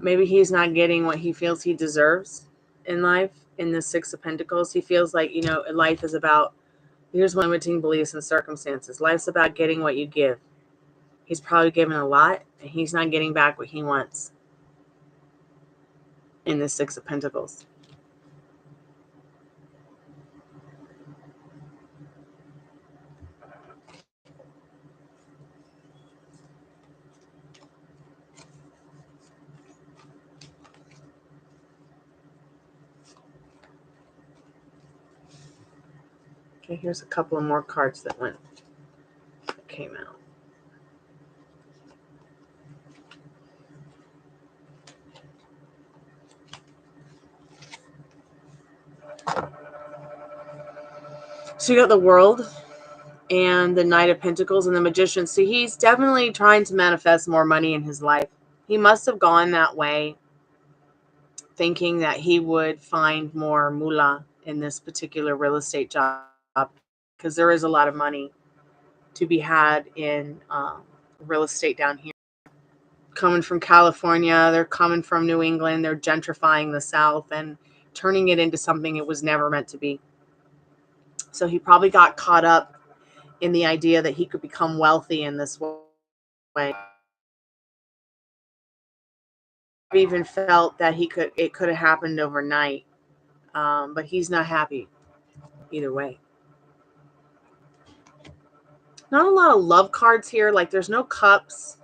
Maybe he's not getting what he feels he deserves in life. In the Six of Pentacles, he feels like, life is about, here's limiting beliefs and circumstances. Life's about getting what you give. He's probably given a lot, and he's not getting back what he wants in the Six of Pentacles. Okay, here's a couple of more cards that came out. So you got the World and the Knight of Pentacles and the Magician. So he's definitely trying to manifest more money in his life. He must have gone that way thinking that he would find more moolah in this particular real estate job, because there is a lot of money to be had in real estate down here. Coming from California, they're coming from New England, they're gentrifying the South and turning it into something it was never meant to be. So he probably got caught up in the idea that he could become wealthy in this way. Even felt that it could have happened overnight, but he's not happy either way. Not a lot of love cards here. Like there's no cups.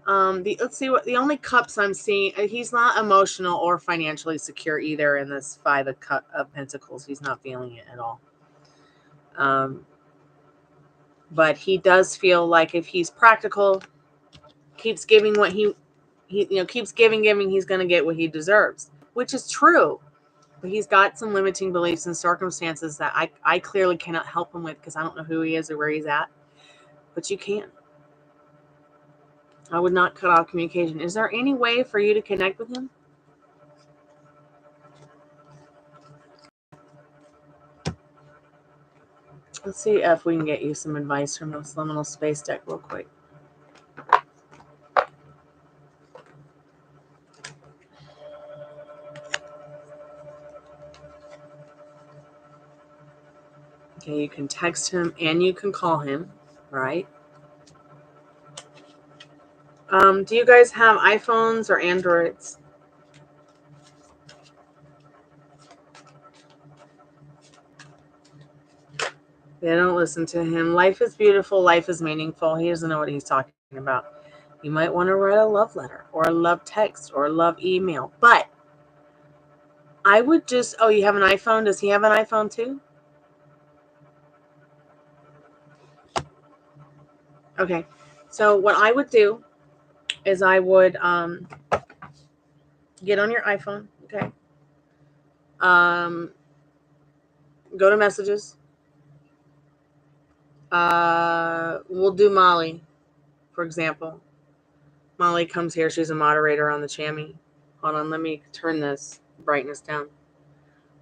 Let's see what the only cups I'm seeing. He's not emotional or financially secure either in this Five of Pentacles. He's not feeling it at all. But he does feel like if he's practical, keeps giving what he keeps giving, he's going to get what he deserves, which is true. But he's got some limiting beliefs and circumstances that I clearly cannot help him with because I don't know who he is or where he's at. But you can. I would not cut off communication. Is there any way for you to connect with him? Let's see if we can get you some advice from the Liminal Space deck real quick. Okay, you can text him and you can call him, right? Do you guys have iPhones or Androids? They don't listen to him. Life is beautiful. Life is meaningful. He doesn't know what he's talking about. You might want to write a love letter or a love text or a love email. But I would just, oh, you have an iPhone? Does he have an iPhone too? Okay. So what I would do is I would get on your iPhone, okay? Go to messages. We'll do Molly, for example. Molly comes here. She's a moderator on the Chammy. Hold on, let me turn this brightness down.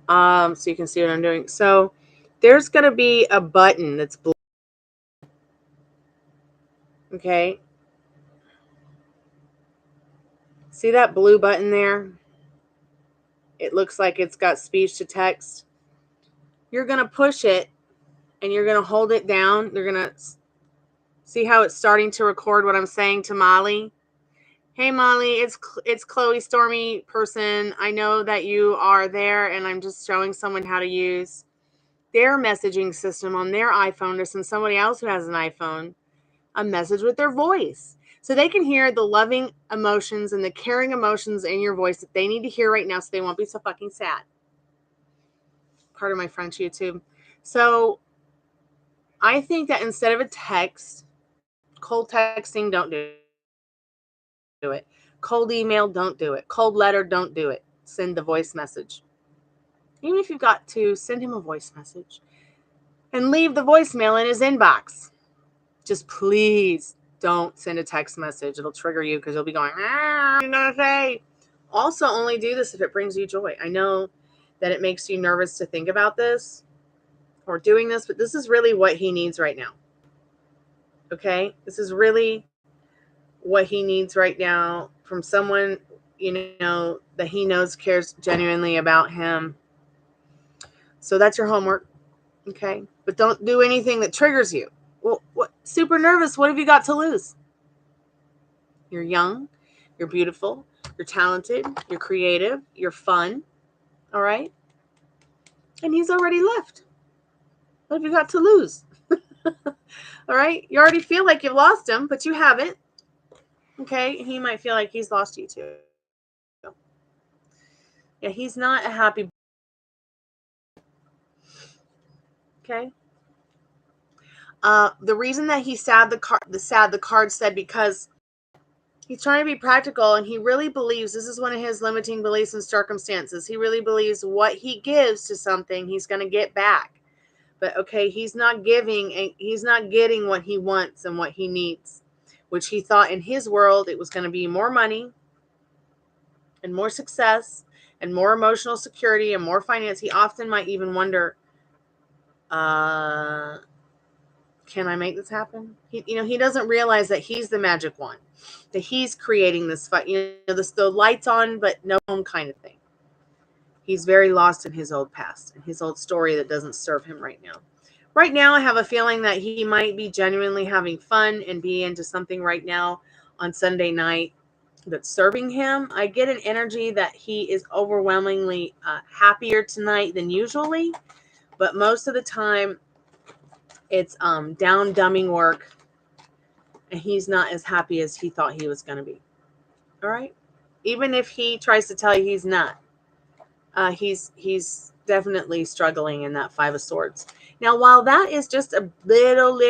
So you can see what I'm doing. So there's going to be a button that's blue. Okay. See that blue button there? It looks like it's got speech to text. You're going to push it and you're going to hold it down. You're going to see how it's starting to record what I'm saying to Molly. Hey, Molly, it's Chloe Stormy Person. I know that you are there, and I'm just showing someone how to use their messaging system on their iPhone to send somebody else who has an iPhone a message with their voice. So they can hear the loving emotions and the caring emotions in your voice that they need to hear right now so they won't be so fucking sad. Part of my French YouTube. So I think that instead of a text, cold texting, don't do it. Cold email, don't do it. Cold letter, don't do it. Send the voice message. Even if you've got to, send him a voice message and leave the voicemail in his inbox. Just please don't send a text message. It'll trigger you because you'll be going, what are you gonna say? Also, only do this if it brings you joy. I know that it makes you nervous to think about this or doing this, but this is really what he needs right now. Okay? This is really what he needs right now from someone, that he knows cares genuinely about him. So that's your homework. Okay? But don't do anything that triggers you. Well, what? Super nervous. What have you got to lose? You're young. You're beautiful. You're talented. You're creative. You're fun. All right? And he's already left. What have you got to lose? All right? You already feel like you've lost him, but you haven't. Okay? He might feel like he's lost you too. Yeah, he's not a happy. Okay. The reason that he sad the card said because he's trying to be practical, and he really believes this is one of his limiting beliefs and circumstances. He really believes what he gives to something, he's going to get back. But okay, he's not giving, and he's not getting what he wants and what he needs, which he thought in his world it was going to be more money and more success and more emotional security and more finance. He often might even wonder, can I make this happen? He doesn't realize that he's the magic one, that he's creating this fight. The lights on, but no home kind of thing. He's very lost in his old past and his old story that doesn't serve him right now. Right now, I have a feeling that he might be genuinely having fun and be into something right now on Sunday night that's serving him. I get an energy that he is overwhelmingly happier tonight than usually, but most of the time, it's down dumbing work, and he's not as happy as he thought he was going to be. All right? Even if he tries to tell you he's not, he's definitely struggling in that Five of Swords. Now, while that is just a little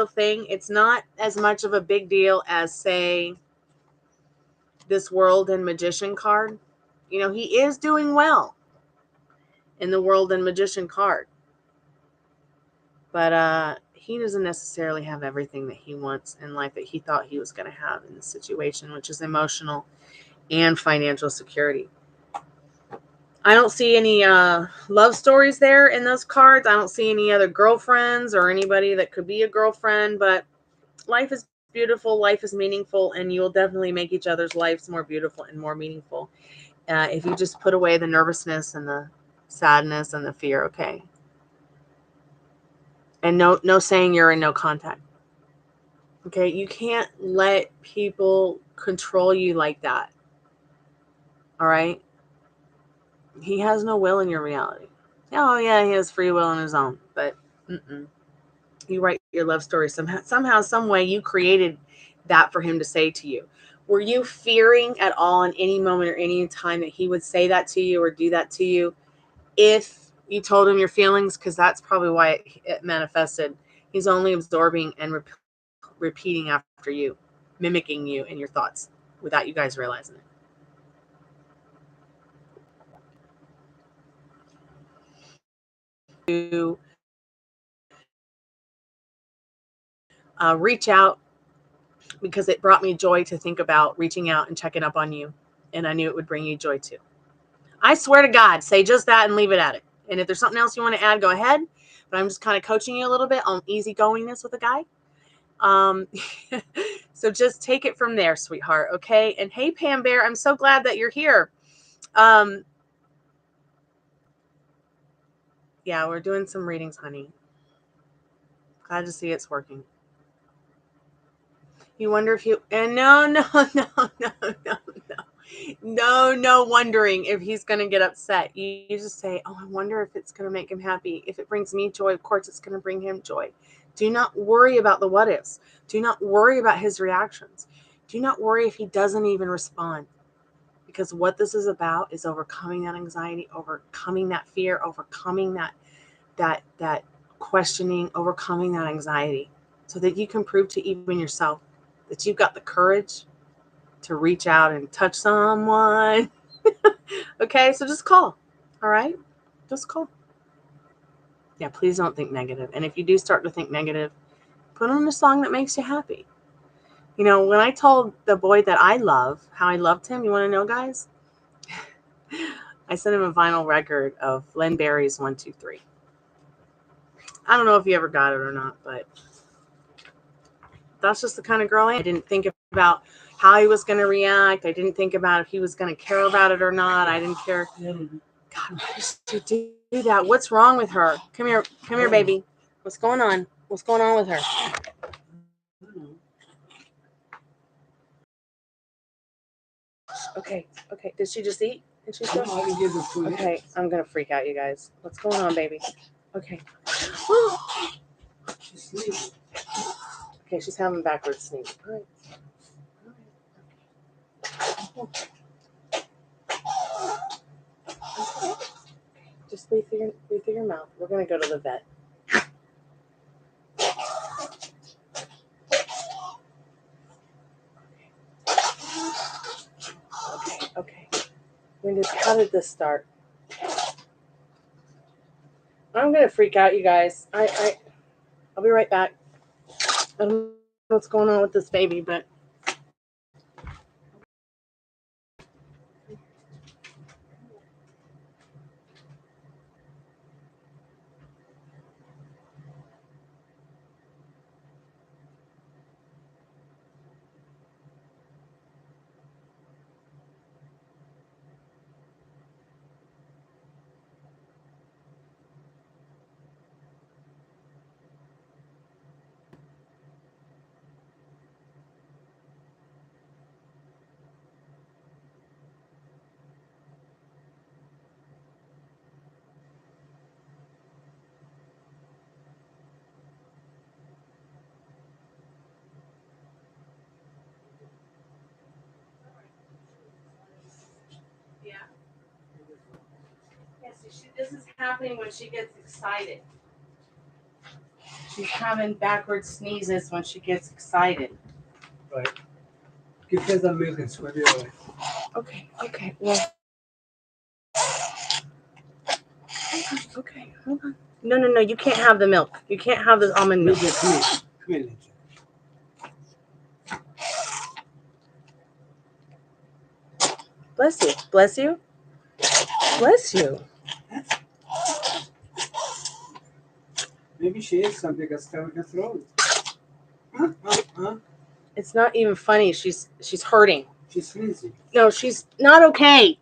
thing, it's not as much of a big deal as, say, this World and Magician card. He is doing well in the World and Magician card. But he doesn't necessarily have everything that he wants in life that he thought he was going to have in this situation, which is emotional and financial security. I don't see any love stories there in those cards. I don't see any other girlfriends or anybody that could be a girlfriend, but life is beautiful. Life is meaningful, and you will definitely make each other's lives more beautiful and more meaningful if you just put away the nervousness and the sadness and the fear, okay? And no saying you're in no contact. Okay, you can't let people control you like that. All right? He has no will in your reality. Oh, yeah, he has free will on his own, but you write your love story somehow, some way you created that for him to say to you. Were you fearing at all in any moment or any time that he would say that to you or do that to you if you told him your feelings? Because that's probably why it manifested. He's only absorbing and repeating after you, mimicking you in your thoughts without you guys realizing it. To reach out, because it brought me joy to think about reaching out and checking up on you, and I knew it would bring you joy too. I swear to God, say just that and leave it at it. And if there's something else you want to add, go ahead. But I'm just kind of coaching you a little bit on easygoingness with a guy. So just take it from there, sweetheart. Okay. And hey, Pam Bear, I'm so glad that you're here. Yeah, we're doing some readings, honey. Glad to see it's working. You wonder if you, and no wondering if he's going to get upset. You just say, oh, I wonder if it's going to make him happy. If it brings me joy, of course it's going to bring him joy. Do not worry about the what ifs. Do not worry about his reactions. Do not worry if he doesn't even respond. Because what this is about is overcoming that anxiety, overcoming that fear, overcoming that questioning, overcoming that anxiety, so that you can prove to even yourself that you've got the courage to reach out and touch someone. Okay, so just call. All right? Just call. Yeah, please don't think negative. And if you do start to think negative, put on a song that makes you happy. When I told the boy that I love, how I loved him, you want to know, guys? I sent him a vinyl record of Len Berry's 1, 2, 3. I don't know if you ever got it or not, but that's just the kind of girl I am. I didn't think about how he was going to react. I didn't think about if he was going to care about it or not. I didn't care. God, why did you do that? What's wrong with her? Come here, baby. What's going on? What's going on with her? Okay. Did she just eat? Did she still? I can give her food. Okay, I'm going to freak out, you guys. What's going on, baby? Okay. She's sleeping. Okay, she's having backwards sneak. All right. Just breathe through your mouth. We're going to go to the vet. Okay. How did this start? I'm going to freak out, you guys. I'll be right back. I don't know what's going on with this baby, but this is happening when she gets excited. She's having backward sneezes when she gets excited. Right. Give her the milk and sweat it away. Okay. Well. Okay, hold on. No. You can't have the milk. You can't have the almond milk. Come here, Lindsay. Bless you. Bless you. Bless you. Maybe she ate something that's stuck in her throat. Huh? It's not even funny. She's hurting. She's sneezing. No, she's not okay.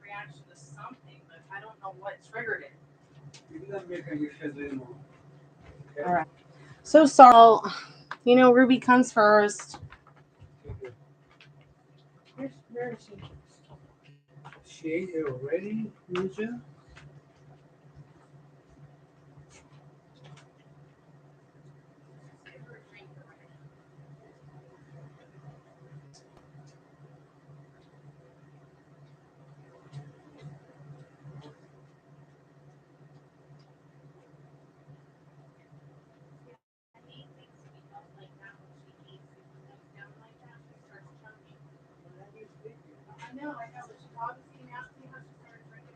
Reaction to something, but I don't know what triggered it. Maybe that milk and you feel a little more. Okay? All right. So sorry. Ruby comes first. Okay. Where is she? She ate it already, Ninja? I know, but she obviously asked me how she started drinking.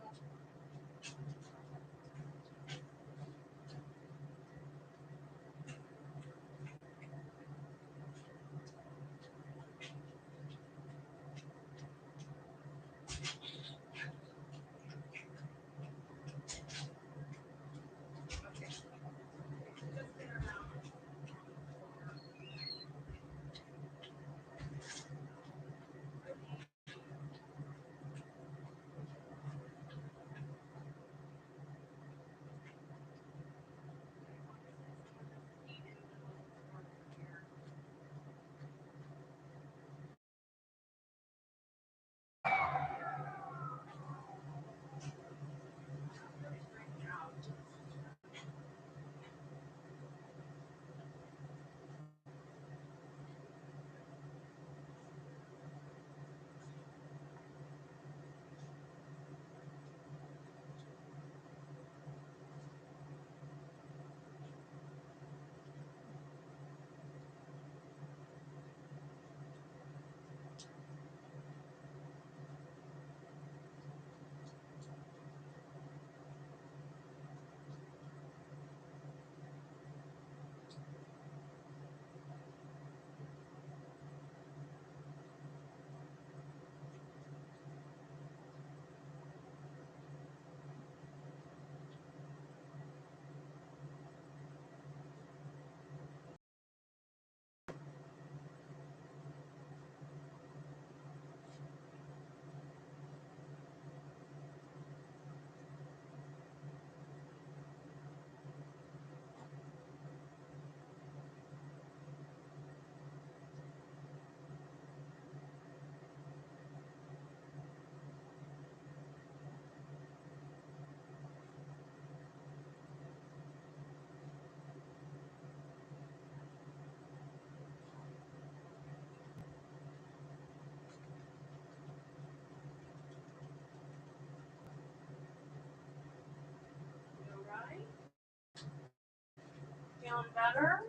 feeling better?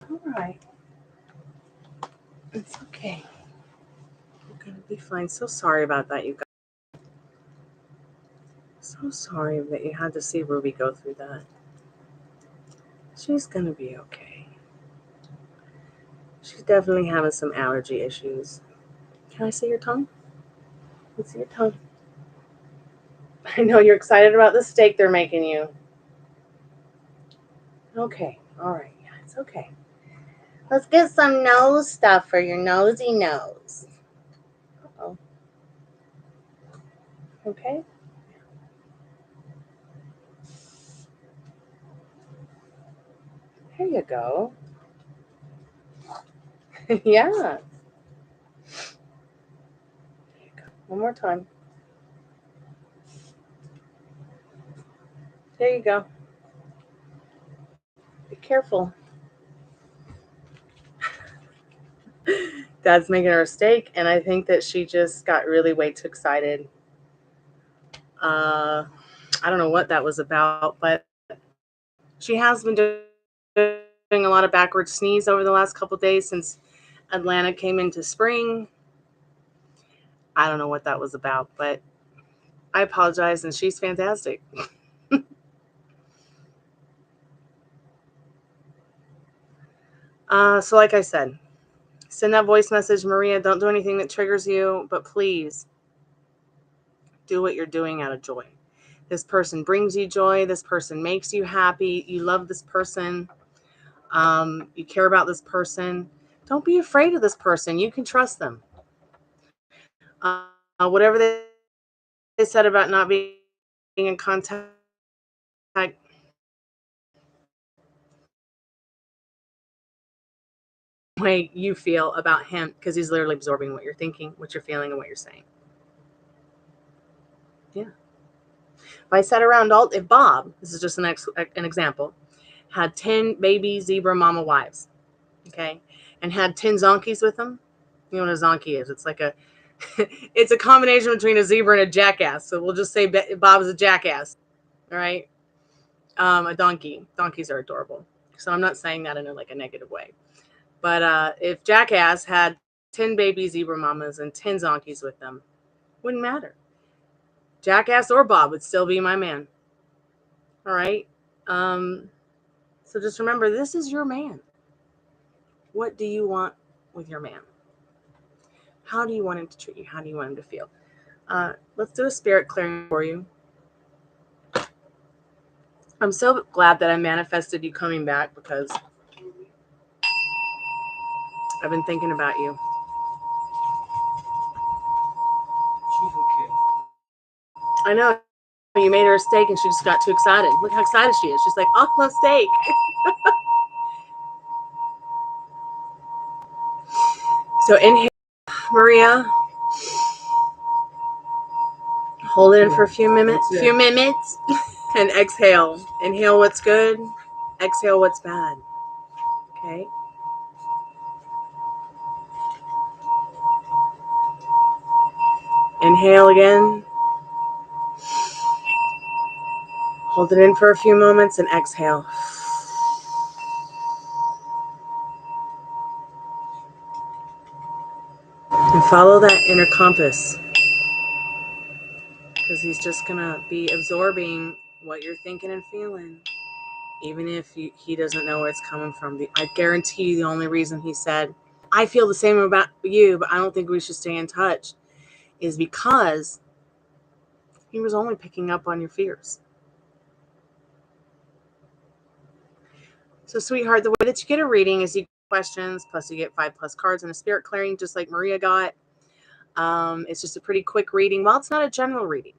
All right. It's okay. You're going to be fine. So sorry about that, you guys. So sorry that you had to see Ruby go through that. She's going to be okay. She's definitely having some allergy issues. Can I see your tongue? Let's see your tongue. I know you're excited about the steak they're making you. Okay. All right. Yeah, it's okay. Let's get some nose stuff for your nosy nose. Uh-oh. Okay. There you go. Yeah. There you go. One more time. There you go. Be careful. Dad's making her a steak, and I think that she just got really way too excited. I don't know what that was about, but she has been doing a lot of backward sneeze over the last couple of days since Atlanta came into spring. I don't know what that was about, but I apologize, and she's fantastic. So like I said, send that voice message, Maria. Don't do anything that triggers you, but please do what you're doing out of joy. This person brings you joy. This person makes you happy. You love this person. You care about this person. Don't be afraid of this person. You can trust them. Whatever they said about not being in contact, way you feel about him, because he's literally absorbing what you're thinking, what you're feeling, and what you're saying. Yeah. If I sat around if Bob, this is just an example, had 10 baby zebra mama wives, okay, and had 10 zonkies with him, you know what a zonkie is? It's like it's a combination between a zebra and a jackass. So we'll just say Bob's a jackass, all right? A donkey. Donkeys are adorable. So I'm not saying that in a negative way. But if Jackass had 10 baby zebra mamas and 10 zonkies with them, wouldn't matter. Jackass or Bob would still be my man. All right? So just remember, this is your man. What do you want with your man? How do you want him to treat you? How do you want him to feel? Let's do a spirit clearing for you. I'm so glad that I manifested you coming back, because I've been thinking about you. She's okay. I know. You made her a steak and she just got too excited. Look how excited she is. She's like, oh, love steak. So inhale, Maria. Hold it in for a few minutes. And exhale. Inhale what's good. Exhale what's bad. Okay. Inhale again. Hold it in for a few moments and exhale. And follow that inner compass, because he's just going to be absorbing what you're thinking and feeling, even if he doesn't know where it's coming from. I guarantee you the only reason he said, I feel the same about you, but I don't think we should stay in touch, is because he was only picking up on your fears. So, sweetheart, the way that you get a reading is you get questions, plus you get 5+ cards and a spirit clearing, just like Maria got. It's just a pretty quick reading. While it's not a general reading,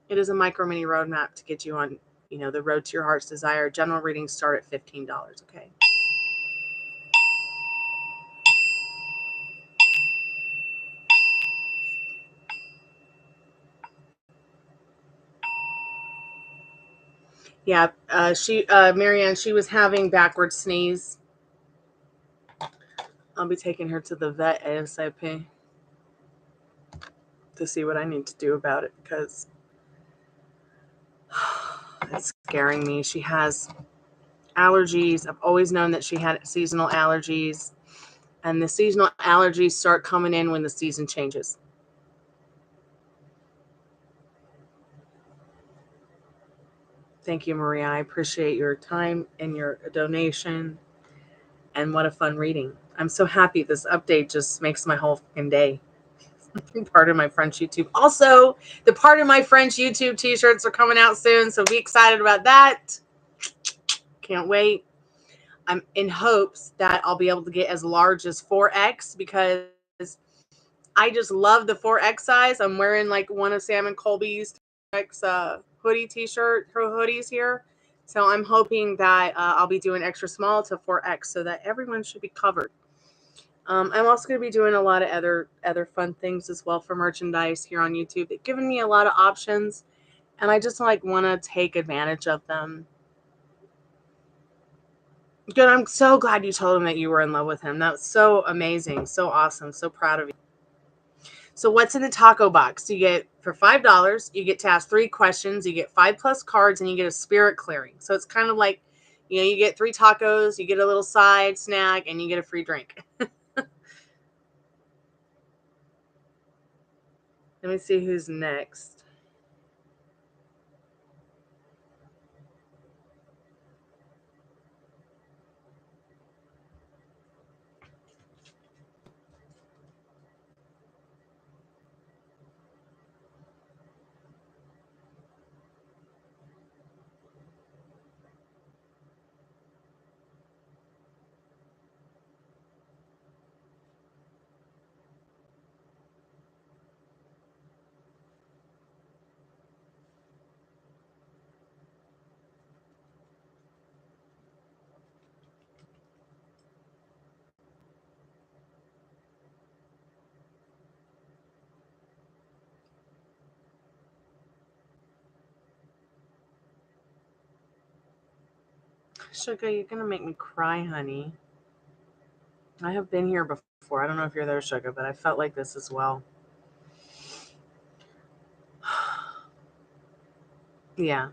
it is a micro mini roadmap to get you on, the road to your heart's desire. General readings start at $15, okay? Yeah, Marianne, she was having backward sneeze. I'll be taking her to the vet ASAP to see what I need to do about it, because It's scaring me. She has allergies. I've always known that she had seasonal allergies. And the seasonal allergies start coming in when the season changes. Thank you, Maria. I appreciate your time and your donation. And what a fun reading. I'm so happy. This update just makes my whole fucking day. Part of my French YouTube. Also, the Part of My French YouTube t-shirts are coming out soon, so be excited about that. Can't wait. I'm in hopes that I'll be able to get as large as 4X because I just love the 4X size. I'm wearing like one of Sam and Colby's X hoodie t-shirt hoodies here. So I'm hoping that I'll be doing extra small to 4X so that everyone should be covered. I'm also going to be doing a lot of other fun things as well for merchandise here on YouTube. They've given me a lot of options, and I just want to take advantage of them. Good. I'm so glad you told him that you were in love with him. That's so amazing, so awesome, so proud of you. So what's in the taco box? You get, for $5, you get to ask 3 questions, you get 5+ cards, and you get a spirit clearing. So it's kind of like, you get 3 tacos, you get a little side snack, and you get a free drink. Let me see who's next. Sugar, you're going to make me cry, honey. I have been here before. I don't know if you're there, Sugar, but I felt like this as well. Yeah.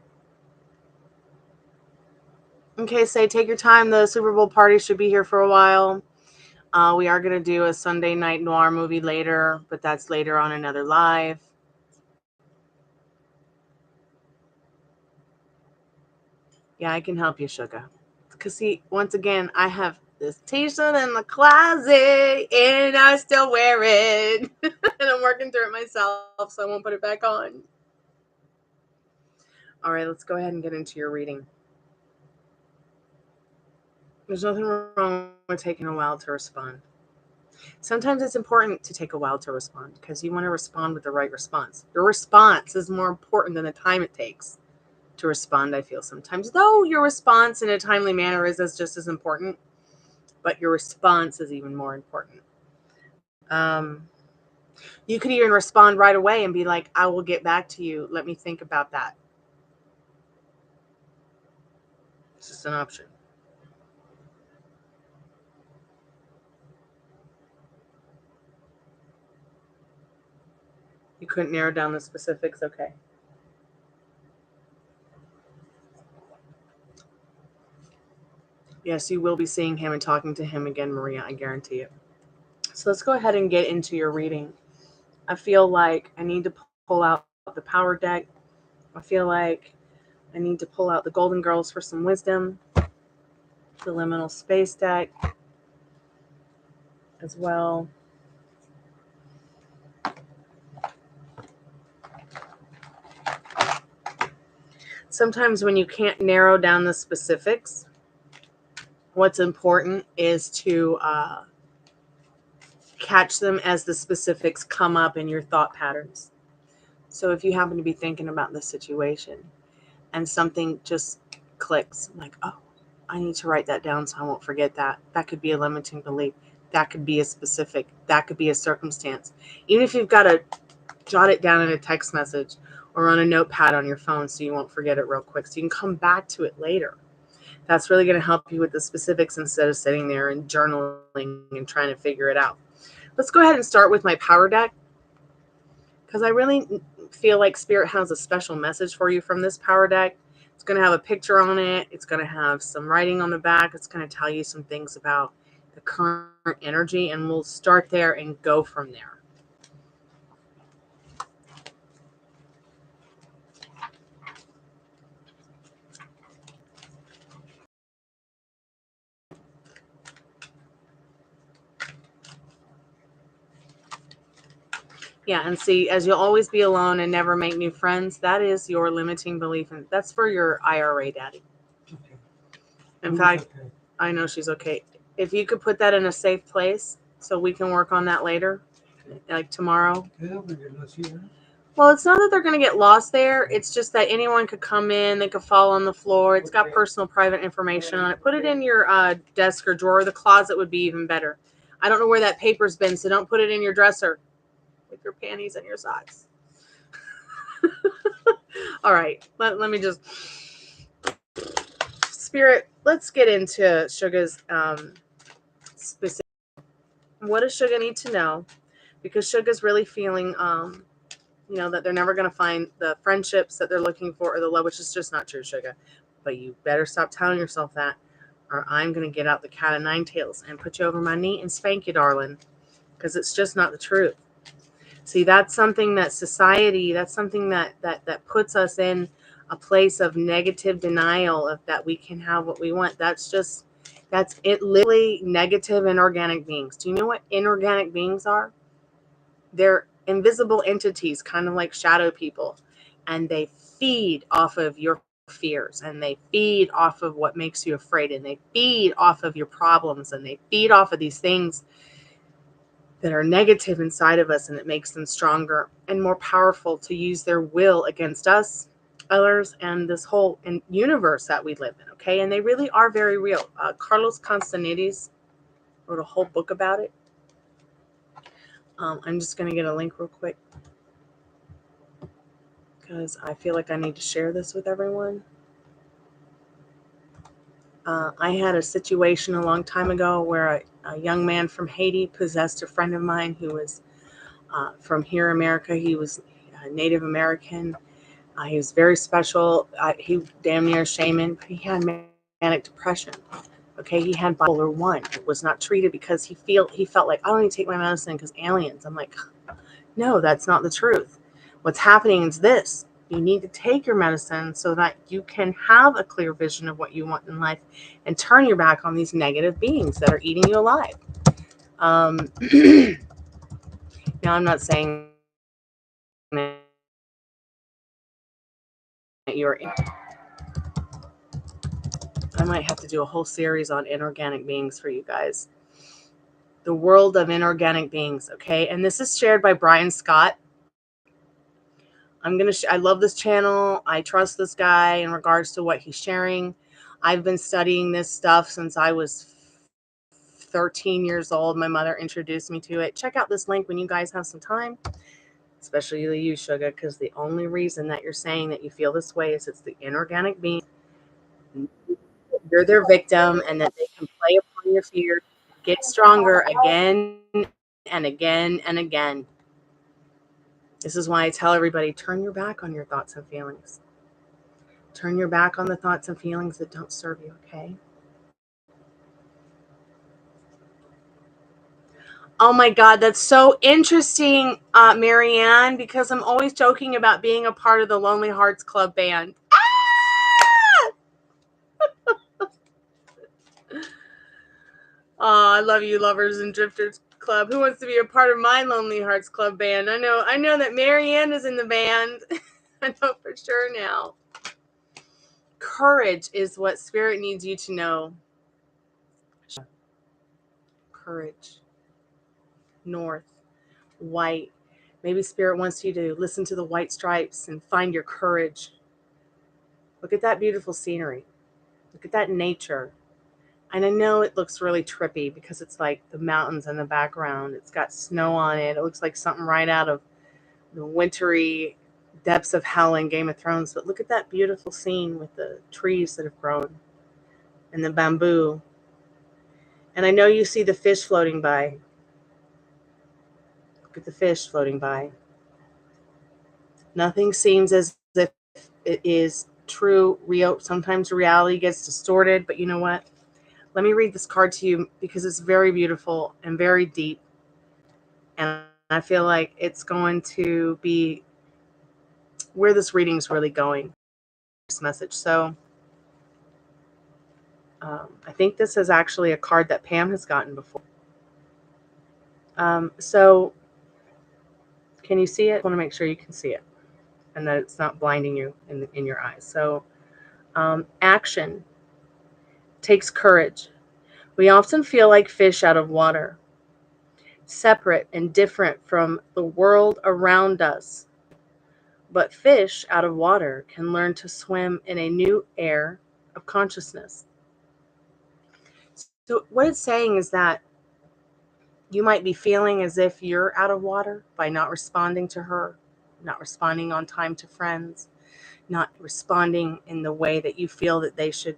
Okay, say take your time. The Super Bowl party should be here for a while. We are going to do a Sunday night noir movie later, but that's later on another live. Yeah, I can help you, Sugar. Because, see, once again, I have this t-shirt in the closet, and I still wear it. And I'm working through it myself, so I won't put it back on. All right, let's go ahead and get into your reading. There's nothing wrong with taking a while to respond. Sometimes it's important to take a while to respond because you want to respond with the right response. Your response is more important than the time it takes to respond, I feel sometimes. Though your response in a timely manner is just as important, but your response is even more important. You could even respond right away and be like, I will get back to you. Let me think about that. It's just an option. You couldn't narrow down the specifics? Okay. Yes, you will be seeing him and talking to him again, Maria. I guarantee it. So let's go ahead and get into your reading. I feel like I need to pull out the power deck. I feel like I need to pull out the Golden Girls for some wisdom. The Liminal Space deck as well. Sometimes when you can't narrow down the specifics, what's important is to catch them as the specifics come up in your thought patterns. So if you happen to be thinking about the situation and something just clicks, like, oh, I need to write that down so I won't forget that. That could be a limiting belief. That could be a specific. That could be a circumstance. Even if you've got to jot it down in a text message or on a notepad on your phone so you won't forget it real quick, so you can come back to it later. That's really going to help you with the specifics instead of sitting there and journaling and trying to figure it out. Let's go ahead and start with my power deck because I really feel like Spirit has a special message for you from this power deck. It's going to have a picture on it. It's going to have some writing on the back. It's going to tell you some things about the current energy, and we'll start there and go from there. Yeah, and see, as you'll always be alone and never make new friends, that is your limiting belief. And that's for your IRA daddy. Okay. In fact, okay. I know she's okay. If you could put that in a safe place so we can work on that later, like tomorrow. Well, it's not that they're going to get lost there. It's just that anyone could come in. They could fall on the floor. It's got personal private information on it. Put it in your desk or drawer. The closet would be even better. I don't know where that paper's been, so don't put it in your dresser with your panties and your socks. All right. Let me just... Spirit, let's get into Sugar's specific. What does Sugar need to know? Because Sugar's really feeling, that they're never going to find the friendships that they're looking for or the love, which is just not true, Sugar. But you better stop telling yourself that, or I'm going to get out the cat of nine tails and put you over my knee and spank you, darling, because it's just not the truth. See, that's something that society, that's something that puts us in a place of negative denial of that we can have what we want. That's it. Literally negative inorganic beings. Do you know what inorganic beings are? They're invisible entities, kind of like shadow people, and they feed off of your fears, and they feed off of what makes you afraid, and they feed off of your problems, and they feed off of these things that are negative inside of us, and it makes them stronger and more powerful to use their will against us, others, and this whole universe that we live in, okay? And they really are very real. Carlos Castaneda's wrote a whole book about it. I'm just going to get a link real quick because I feel like I need to share this with everyone. I had a situation a long time ago where a young man from Haiti possessed a friend of mine who was from here, America. He was Native American. He was very special. He damn near a shaman, but he had manic depression. Okay, he had bipolar 1. It was not treated because he felt like, I don't need to take my medicine because aliens. I'm like, no, that's not the truth. What's happening is this. You need to take your medicine so that you can have a clear vision of what you want in life and turn your back on these negative beings that are eating you alive. Now, I'm not saying that you're... I might have to do a whole series on inorganic beings for you guys. The world of inorganic beings, okay? And this is shared by Brian Scott. I love this channel. I trust this guy in regards to what he's sharing. I've been studying this stuff since I was 13 years old. My mother introduced me to it. Check out this link when you guys have some time, especially you, Sugar, because the only reason that you're saying that you feel this way is it's the inorganic being. You're their victim, and that they can play upon your fear, get stronger again and again and again. This is why I tell everybody, turn your back on your thoughts and feelings. Turn your back on the thoughts and feelings that don't serve you, okay? Oh my God, that's so interesting, Marianne, because I'm always joking about being a part of the Lonely Hearts Club band. Oh, I love you, Lovers and Drifters Club. Who wants to be a part of my Lonely Hearts Club band? I know that Marianne is in the band. I know for sure now. Courage is what Spirit needs you to know. Courage. North. White. Maybe Spirit wants you to listen to the white stripes and find your courage. Look at that beautiful scenery. Look at that nature. And I know it looks really trippy because it's like the mountains in the background. It's got snow on it. It looks like something right out of the wintry depths of hell in Game of Thrones. But look at that beautiful scene with the trees that have grown and the bamboo. And I know you see the fish floating by. Look at the fish floating by. Nothing seems as if it is true, real. Sometimes reality gets distorted, but you know what? Let me read this card to you because it's very beautiful and very deep. And I feel like it's going to be where this reading is really going. This message. So I think this is actually a card that Pam has gotten before. So can you see it? I want to make sure you can see it and that it's not blinding you in your eyes. So action takes courage. We often feel like fish out of water, separate and different from the world around us. But fish out of water can learn to swim in a new air of consciousness. So what it's saying is that you might be feeling as if you're out of water by not responding to her, not responding on time to friends, not responding in the way that you feel that they should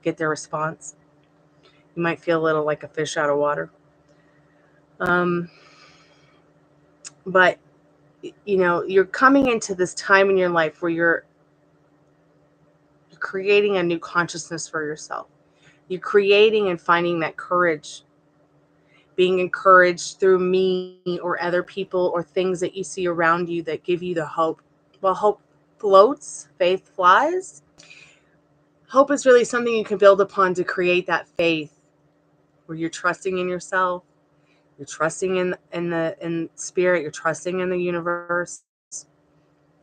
get their response. You might feel a little like a fish out of water. But, you know, you're coming into this time in your life where you're creating a new consciousness for yourself. You're creating and finding that courage, being encouraged through me or other people or things that you see around you that give you the hope. Well, hope floats, faith flies. Hope is really something you can build upon to create that faith where you're trusting in yourself, you're trusting in spirit, you're trusting in the universe,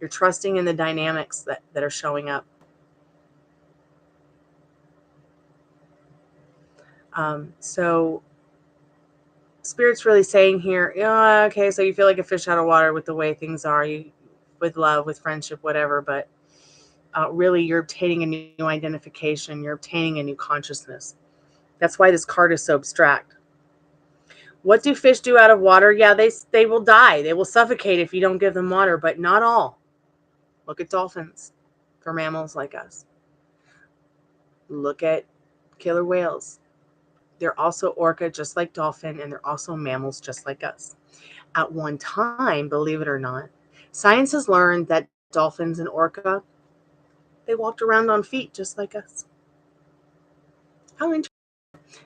you're trusting in the dynamics that are showing up. So Spirit's really saying here, okay, so you feel like a fish out of water with the way things are, you with love, with friendship, whatever, but really you're obtaining a new identification, you're obtaining a new consciousness. That's why this card is so abstract. What do fish do out of water? Yeah, they will die. They will suffocate if you don't give them water, but not all. Look at dolphins for mammals like us. Look at killer whales. They're also orca just like dolphin, and they're also mammals just like us. At one time, believe it or not, science has learned that dolphins and orca, they walked around on feet just like us. How interesting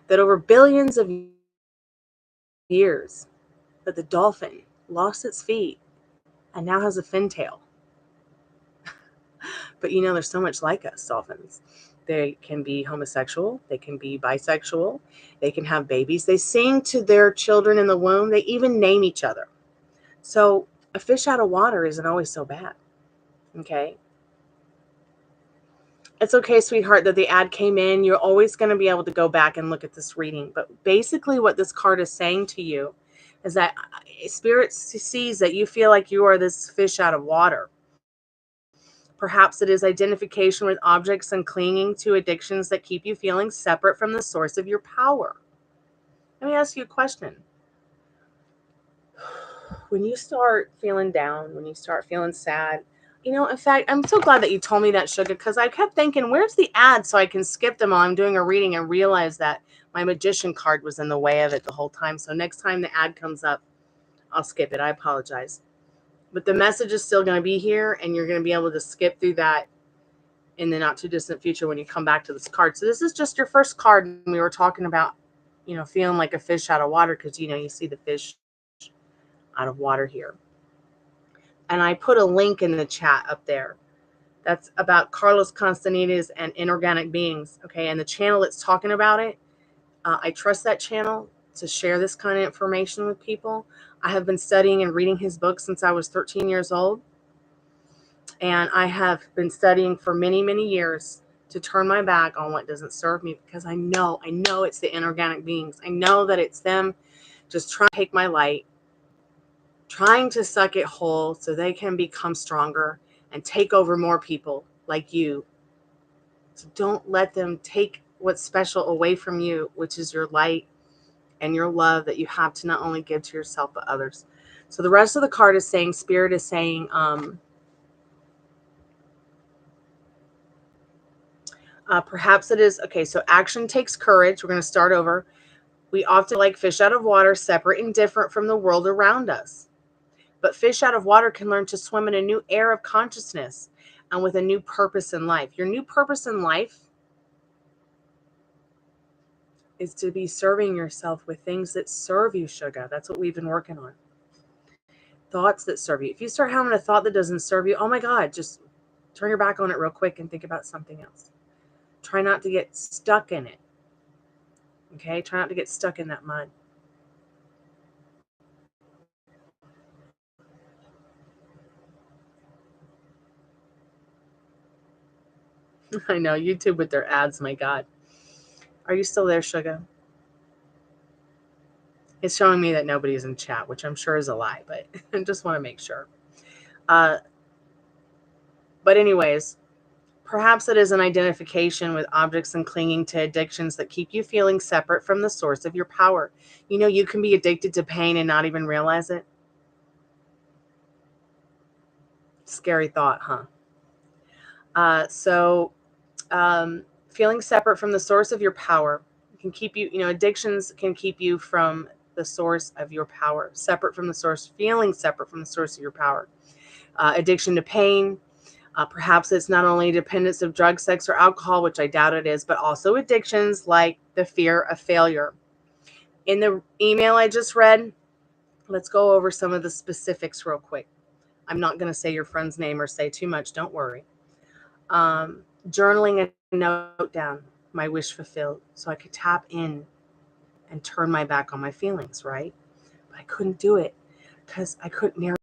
that over billions of years that the dolphin lost its feet and now has a fin tail. But you know, there's so much like us, dolphins. They can be homosexual. They can be bisexual. They can have babies. They sing to their children in the womb. They even name each other. So a fish out of water isn't always so bad. Okay. It's okay, sweetheart, that the ad came in. You're always going to be able to go back and look at this reading. But basically what this card is saying to you is that Spirit sees that you feel like you are this fish out of water. Perhaps it is identification with objects and clinging to addictions that keep you feeling separate from the source of your power. Let me ask you a question. When you start feeling down, when you start feeling sad, you know, in fact, I'm so glad that you told me that, Sugar, because I kept thinking, where's the ad so I can skip them while I'm doing a reading and realize that my magician card was in the way of it the whole time. So next time the ad comes up, I'll skip it. I apologize. But the message is still going to be here, and you're going to be able to skip through that in the not too distant future when you come back to this card. So this is just your first card. And we were talking about, you know, feeling like a fish out of water because, you know, you see the fish out of water here. And I put a link in the chat up there. That's about Carlos Castaneda's and inorganic beings. Okay. And the channel that's talking about it, I trust that channel to share this kind of information with people. I have been studying and reading his books since I was 13 years old. And I have been studying for many, many years to turn my back on what doesn't serve me, because I know it's the inorganic beings. I know that it's them just trying to take my light, trying to suck it whole so they can become stronger and take over more people like you. So don't let them take what's special away from you, which is your light and your love that you have to not only give to yourself but others. So the rest of the card is saying, Spirit is saying, perhaps it is, okay, so action takes courage. We're going to start over. We often like fish out of water, separate and different from the world around us. But fish out of water can learn to swim in a new air of consciousness and with a new purpose in life. Your new purpose in life is to be serving yourself with things that serve you, sugar. That's what we've been working on. Thoughts that serve you. If you start having a thought that doesn't serve you, oh my God, just turn your back on it real quick and think about something else. Try not to get stuck in it. Okay? Try not to get stuck in that mud. I know, YouTube with their ads, my God. Are you still there, sugar? It's showing me that nobody's in chat, which I'm sure is a lie, but I just want to make sure. But anyways, perhaps it is an identification with objects and clinging to addictions that keep you feeling separate from the source of your power. You know, you can be addicted to pain and not even realize it. Scary thought, huh? Feeling separate from the source of your power can keep you, addictions can keep you from the source of your power, separate from the source, feeling separate from the source of your power. Addiction to pain. Perhaps it's not only dependence of drugs, sex, or alcohol, which I doubt it is, but also addictions like the fear of failure. In the email I just read, let's go over some of the specifics real quick. I'm not going to say your friend's name or say too much. Don't worry. Journaling a note down, my wish fulfilled, so I could tap in and turn my back on my feelings, right? But I couldn't do it because I couldn't narrow.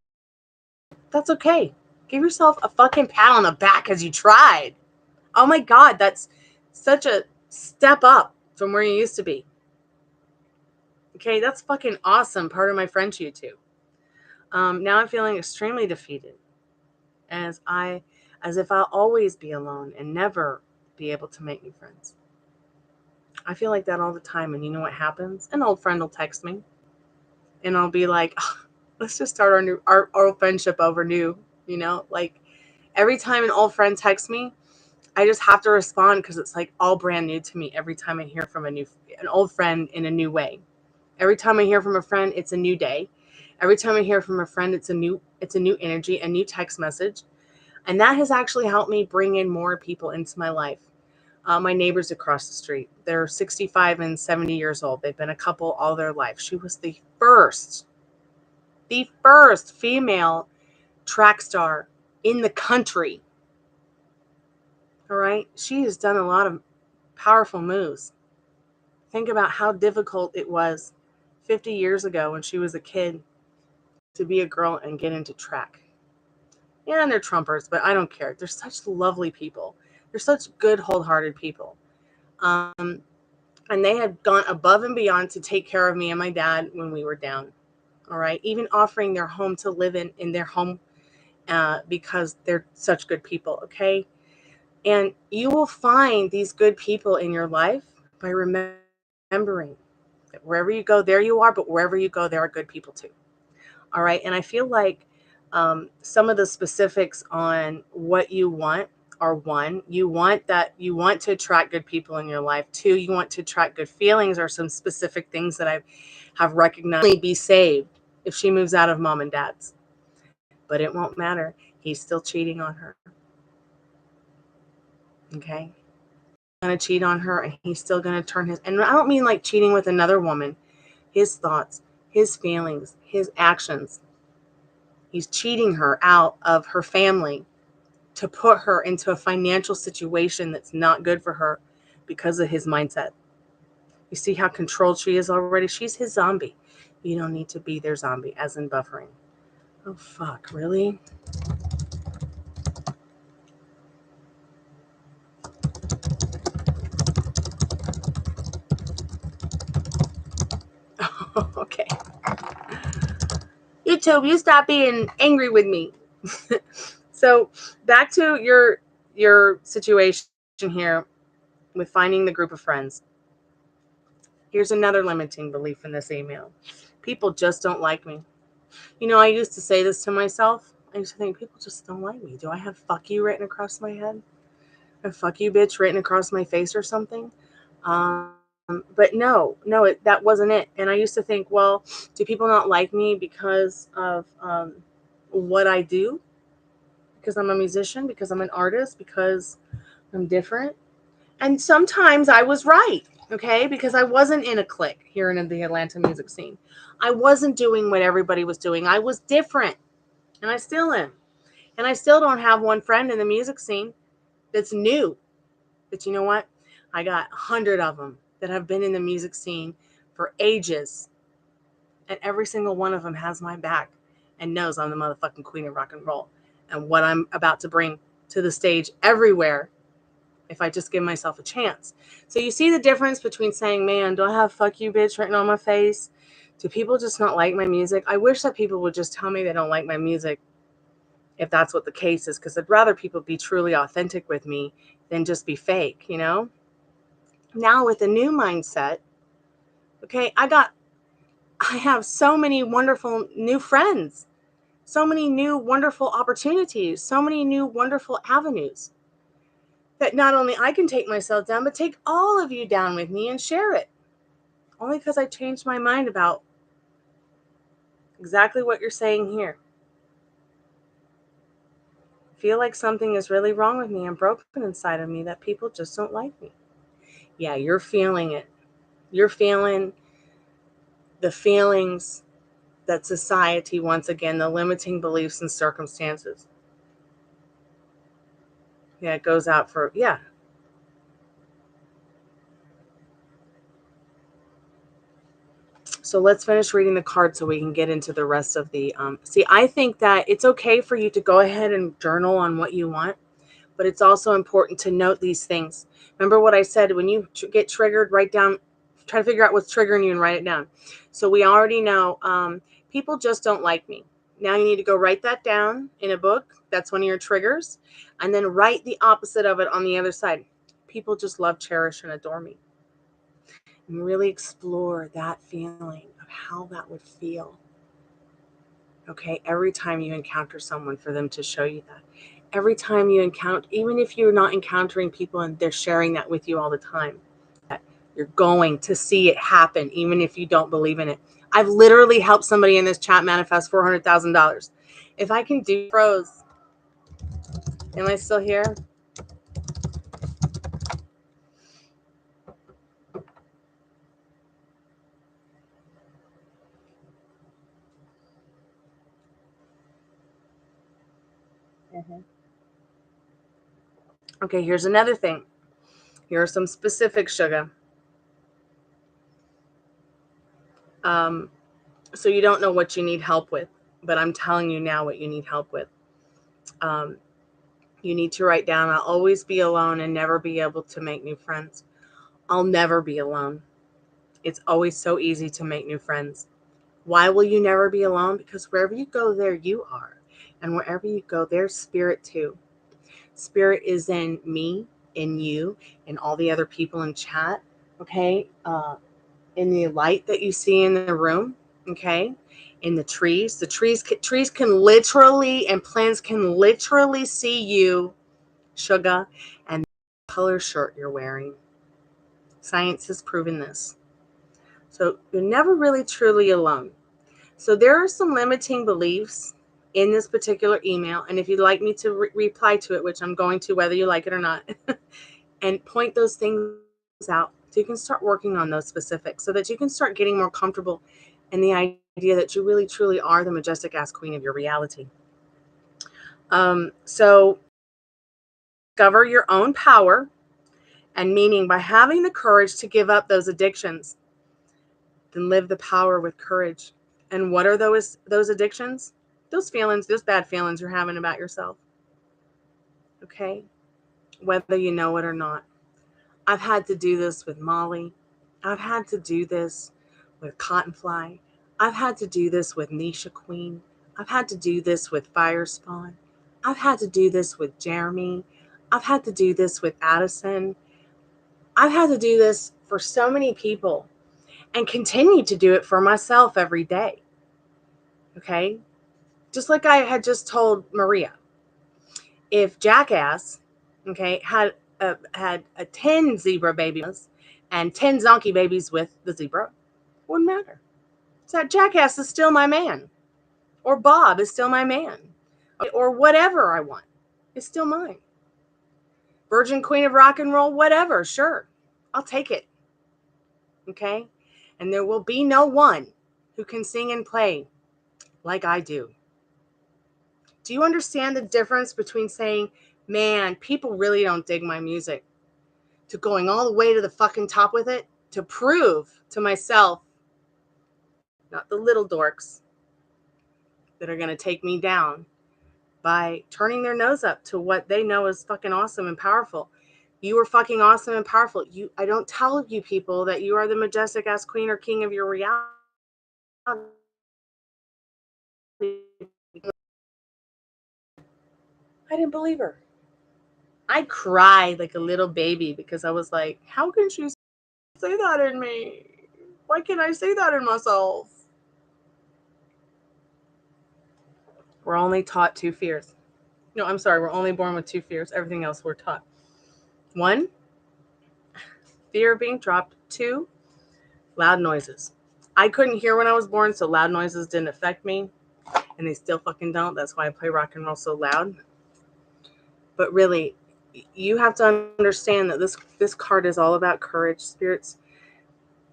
That's okay. Give yourself a fucking pat on the back because you tried. Oh my God, that's such a step up from where you used to be. Okay, that's fucking awesome. Part of my friends, YouTube. Now I'm feeling extremely defeated, as if I'll always be alone and never be able to make new friends. I feel like that all the time, and you know what happens? An old friend will text me, and I'll be like, oh, let's just start our old friendship over new. Like every time an old friend texts me, I just have to respond because it's like all brand new to me every time I hear from an old friend in a new way. Every time I hear from a friend, it's a new day. Every time I hear from a friend, it's a new energy, a new text message. And that has actually helped me bring in more people into my life. My neighbors across the street, they're 65 and 70 years old. They've been a couple all their life. She was the first female track star in the country. All right. She has done a lot of powerful moves. Think about how difficult it was 50 years ago when she was a kid to be a girl and get into track. Yeah, and they're Trumpers, but I don't care. They're such lovely people. They're such good, wholehearted people. And they had gone above and beyond to take care of me and my dad when we were down. All right. Even offering their home to live in their home because they're such good people. Okay. And you will find these good people in your life by remembering that wherever you go, there you are, but wherever you go, there are good people too. All right. And I feel like some of the specifics on what you want are: one, you want to attract good people in your life. Two, you want to attract good feelings, or some specific things that I have recognized. Be saved if she moves out of mom and dad's, but it won't matter. He's still cheating on her. Okay. Going to cheat on her, and he's still going to turn his, and I don't mean like cheating with another woman, his thoughts, his feelings, his actions. He's cheating her out of her family to put her into a financial situation that's not good for her because of his mindset. You see how controlled she is already? She's his zombie. You don't need to be their zombie, as in buffering. Oh, fuck, really? Okay. YouTube, you stop being angry with me. So back to your situation here with finding the group of friends. Here's another limiting belief in this email. People just don't like me. I used to say this to myself. I used to think, people just don't like me. Do I have fuck you written across my head? Or fuck you bitch written across my face or something? But no, that wasn't it. And I used to think, well, do people not like me because of what I do, because I'm a musician, because I'm an artist, because I'm different. And sometimes I was right, okay, because I wasn't in a clique here in the Atlanta music scene. I wasn't doing what everybody was doing. I was different, and I still am. And I still don't have one friend in the music scene that's new. But you know what? I got 100 of them that have been in the music scene for ages. And every single one of them has my back and knows I'm the motherfucking queen of rock and roll. And what I'm about to bring to the stage everywhere if I just give myself a chance. So you see the difference between saying, man, do I have fuck you bitch written on my face? Do people just not like my music? I wish that people would just tell me they don't like my music if that's what the case is, because I'd rather people be truly authentic with me than just be fake, you know? Now with a new mindset, okay, I have so many wonderful new friends, so many new wonderful opportunities, so many new wonderful avenues that not only I can take myself down, but take all of you down with me and share it. Only because I changed my mind about exactly what you're saying here. Feel like something is really wrong with me and broken inside of me, that people just don't like me. Yeah, you're feeling it. You're feeling the feelings that society, once again, the limiting beliefs and circumstances. Yeah, it goes out for, yeah. So let's finish reading the card so we can get into the rest of the, see, I think that it's okay for you to go ahead and journal on what you want, but it's also important to note these things. Remember what I said, when you get triggered, write down, try to figure out what's triggering you and write it down. So we already know, people just don't like me. Now you need to go write that down in a book. That's one of your triggers. And then write the opposite of it on the other side. People just love, cherish, and adore me. And really explore that feeling of how that would feel. Okay, every time you encounter someone, for them to show you that. Every time you encounter, even if you're not encountering people and they're sharing that with you all the time, that you're going to see it happen, even if you don't believe in it. I've literally helped somebody in this chat manifest $400,000. If I can do pros, am I still here? Okay, here's another thing. Here are some specifics, sugar. So you don't know what you need help with, but I'm telling you now what you need help with. You need to write down, I'll always be alone and never be able to make new friends. I'll never be alone. It's always so easy to make new friends. Why will you never be alone? Because wherever you go, there you are. And wherever you go, there's spirit too. Spirit is in me, in you, in all the other people in chat, okay? In the light that you see in the room, okay? In the trees. The trees can literally, and plants can literally see you, sugar, and the color shirt you're wearing. Science has proven this. So you're never really truly alone. So there are some limiting beliefs in this particular email. And if you'd like me to reply to it, which I'm going to, whether you like it or not, and point those things out so you can start working on those specifics, so that you can start getting more comfortable in the idea that you really truly are the majestic ass queen of your reality. So discover your own power and meaning by having the courage to give up those addictions. Then live the power with courage. And what are those addictions? Those feelings, those bad feelings you're having about yourself. Okay? Whether you know it or not. I've had to do this with Molly. I've had to do this with Cottonfly. I've had to do this with Nisha Queen. I've had to do this with Firespawn. I've had to do this with Jeremy. I've had to do this with Addison. I've had to do this for so many people and continue to do it for myself every day. Okay? Just like I had just told Maria. If Jackass, okay, had 10 zebra babies and 10 zonkey babies with the zebra, wouldn't matter. So that Jackass is still my man. Or Bob is still my man. Or whatever I want is still mine. Virgin Queen of Rock and Roll, whatever, sure. I'll take it. Okay? And there will be no one who can sing and play like I do. Do you understand the difference between saying, man, people really don't dig my music, to going all the way to the fucking top with it, to prove to myself, not the little dorks that are going to take me down by turning their nose up to what they know is fucking awesome and powerful. You are fucking awesome and powerful. I don't tell you people that you are the majestic ass queen or king of your reality. I didn't believe her. I cried like a little baby because I was like, how can she say that in me? Why can't I say that in myself? We're only taught 2 fears. No, I'm sorry. We're only born with 2 fears. Everything else we're taught. 1, fear of being dropped. 2, loud noises. I couldn't hear when I was born, so loud noises didn't affect me. And they still fucking don't. That's why I play rock and roll so loud. But really, you have to understand that this card is all about courage. Spirits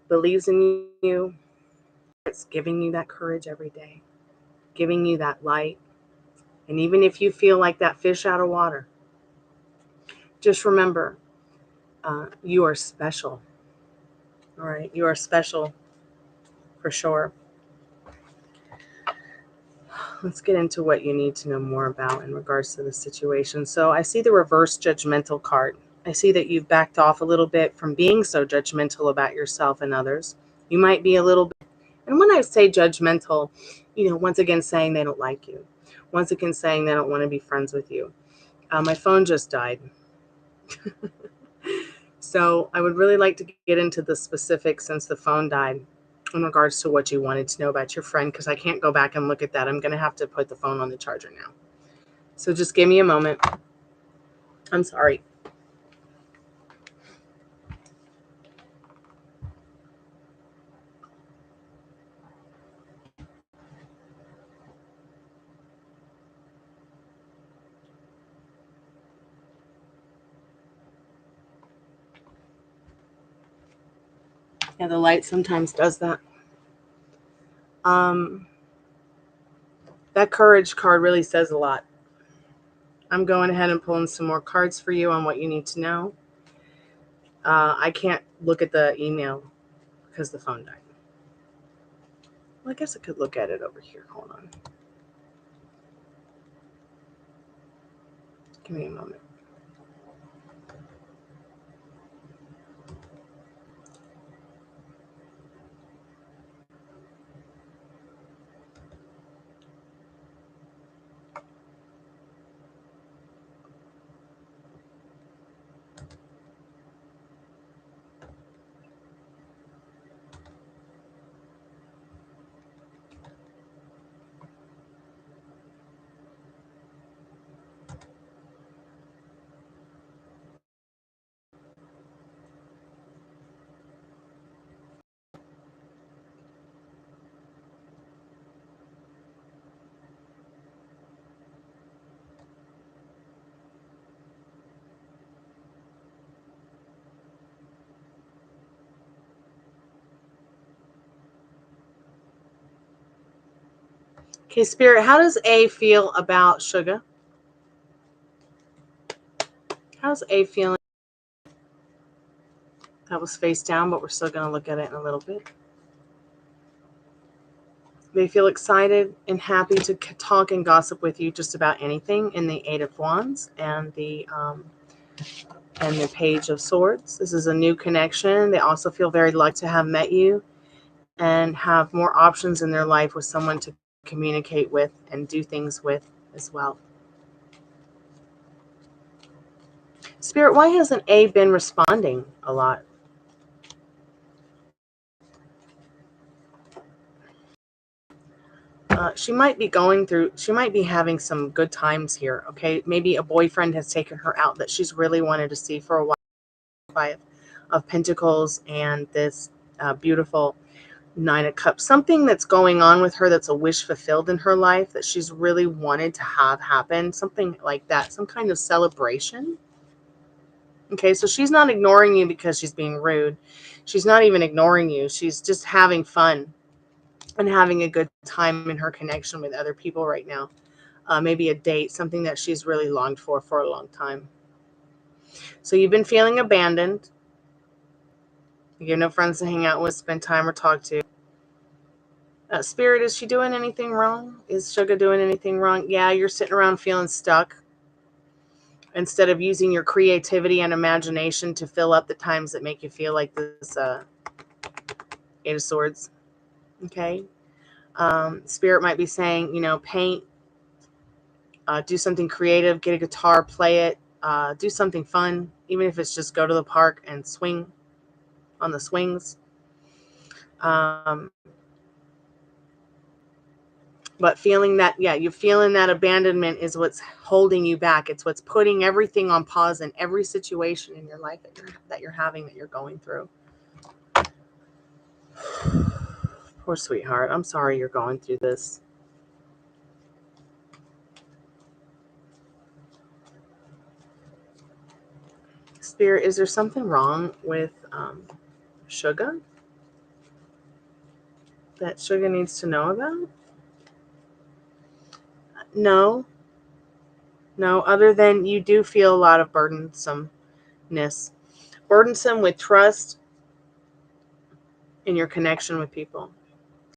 believes in you. It's giving you that courage every day, giving you that light. And even if you feel like that fish out of water, just remember, you are special. All right, you are special for sure. Let's get into what you need to know more about in regards to the situation. So I see the reverse judgmental card. I see that you've backed off a little bit from being so judgmental about yourself and others. You might be a little bit, and when I say judgmental, once again saying they don't like you. Once again saying they don't want to be friends with you. My phone just died. So I would really like to get into the specifics since the phone died in regards to what you wanted to know about your friend, because I can't go back and look at that. I'm going to have to put the phone on the charger now. So just give me a moment. I'm sorry. Yeah, the light sometimes does that. That courage card really says a lot. I'm going ahead and pulling some more cards for you on what you need to know. I can't look at the email because the phone died. Well, I guess I could look at it over here. Hold on. Give me a moment. Okay, Spirit, how does A feel about sugar? How's A feeling? That was face down, but we're still going to look at it in a little bit. They feel excited and happy to talk and gossip with you just about anything in the 8 of Wands and the Page of Swords. This is a new connection. They also feel very lucky to have met you and have more options in their life with someone to communicate with and do things with as well. Spirit, why hasn't A been responding a lot? She might be having some good times here, okay? Maybe a boyfriend has taken her out that she's really wanted to see for a while. 5 of Pentacles and this beautiful Nine of Cups. Something that's going on with her that's a wish fulfilled in her life that she's really wanted to have happen. Something like that. Some kind of celebration. Okay, so she's not ignoring you because she's being rude. She's not even ignoring you. She's just having fun and having a good time in her connection with other people right now. Maybe a date, something that she's really longed for a long time. So you've been feeling abandoned. You have no friends to hang out with, spend time, or talk to. Spirit, is she doing anything wrong? Is Sugar doing anything wrong? Yeah, you're sitting around feeling stuck. Instead of using your creativity and imagination to fill up the times that make you feel like this Eight of Swords. Okay. Spirit might be saying, you know, paint, do something creative, get a guitar, play it, do something fun, even if it's just go to the park and swing on the swings. But feeling that, yeah, you're feeling that abandonment is what's holding you back. It's what's putting everything on pause in every situation in your life that you're having, that you're going through. Poor sweetheart. I'm sorry you're going through this. Spirit, is there something wrong with Sugar that Sugar needs to know about? No, other than you do feel a lot of burdensome with trust in your connection with people.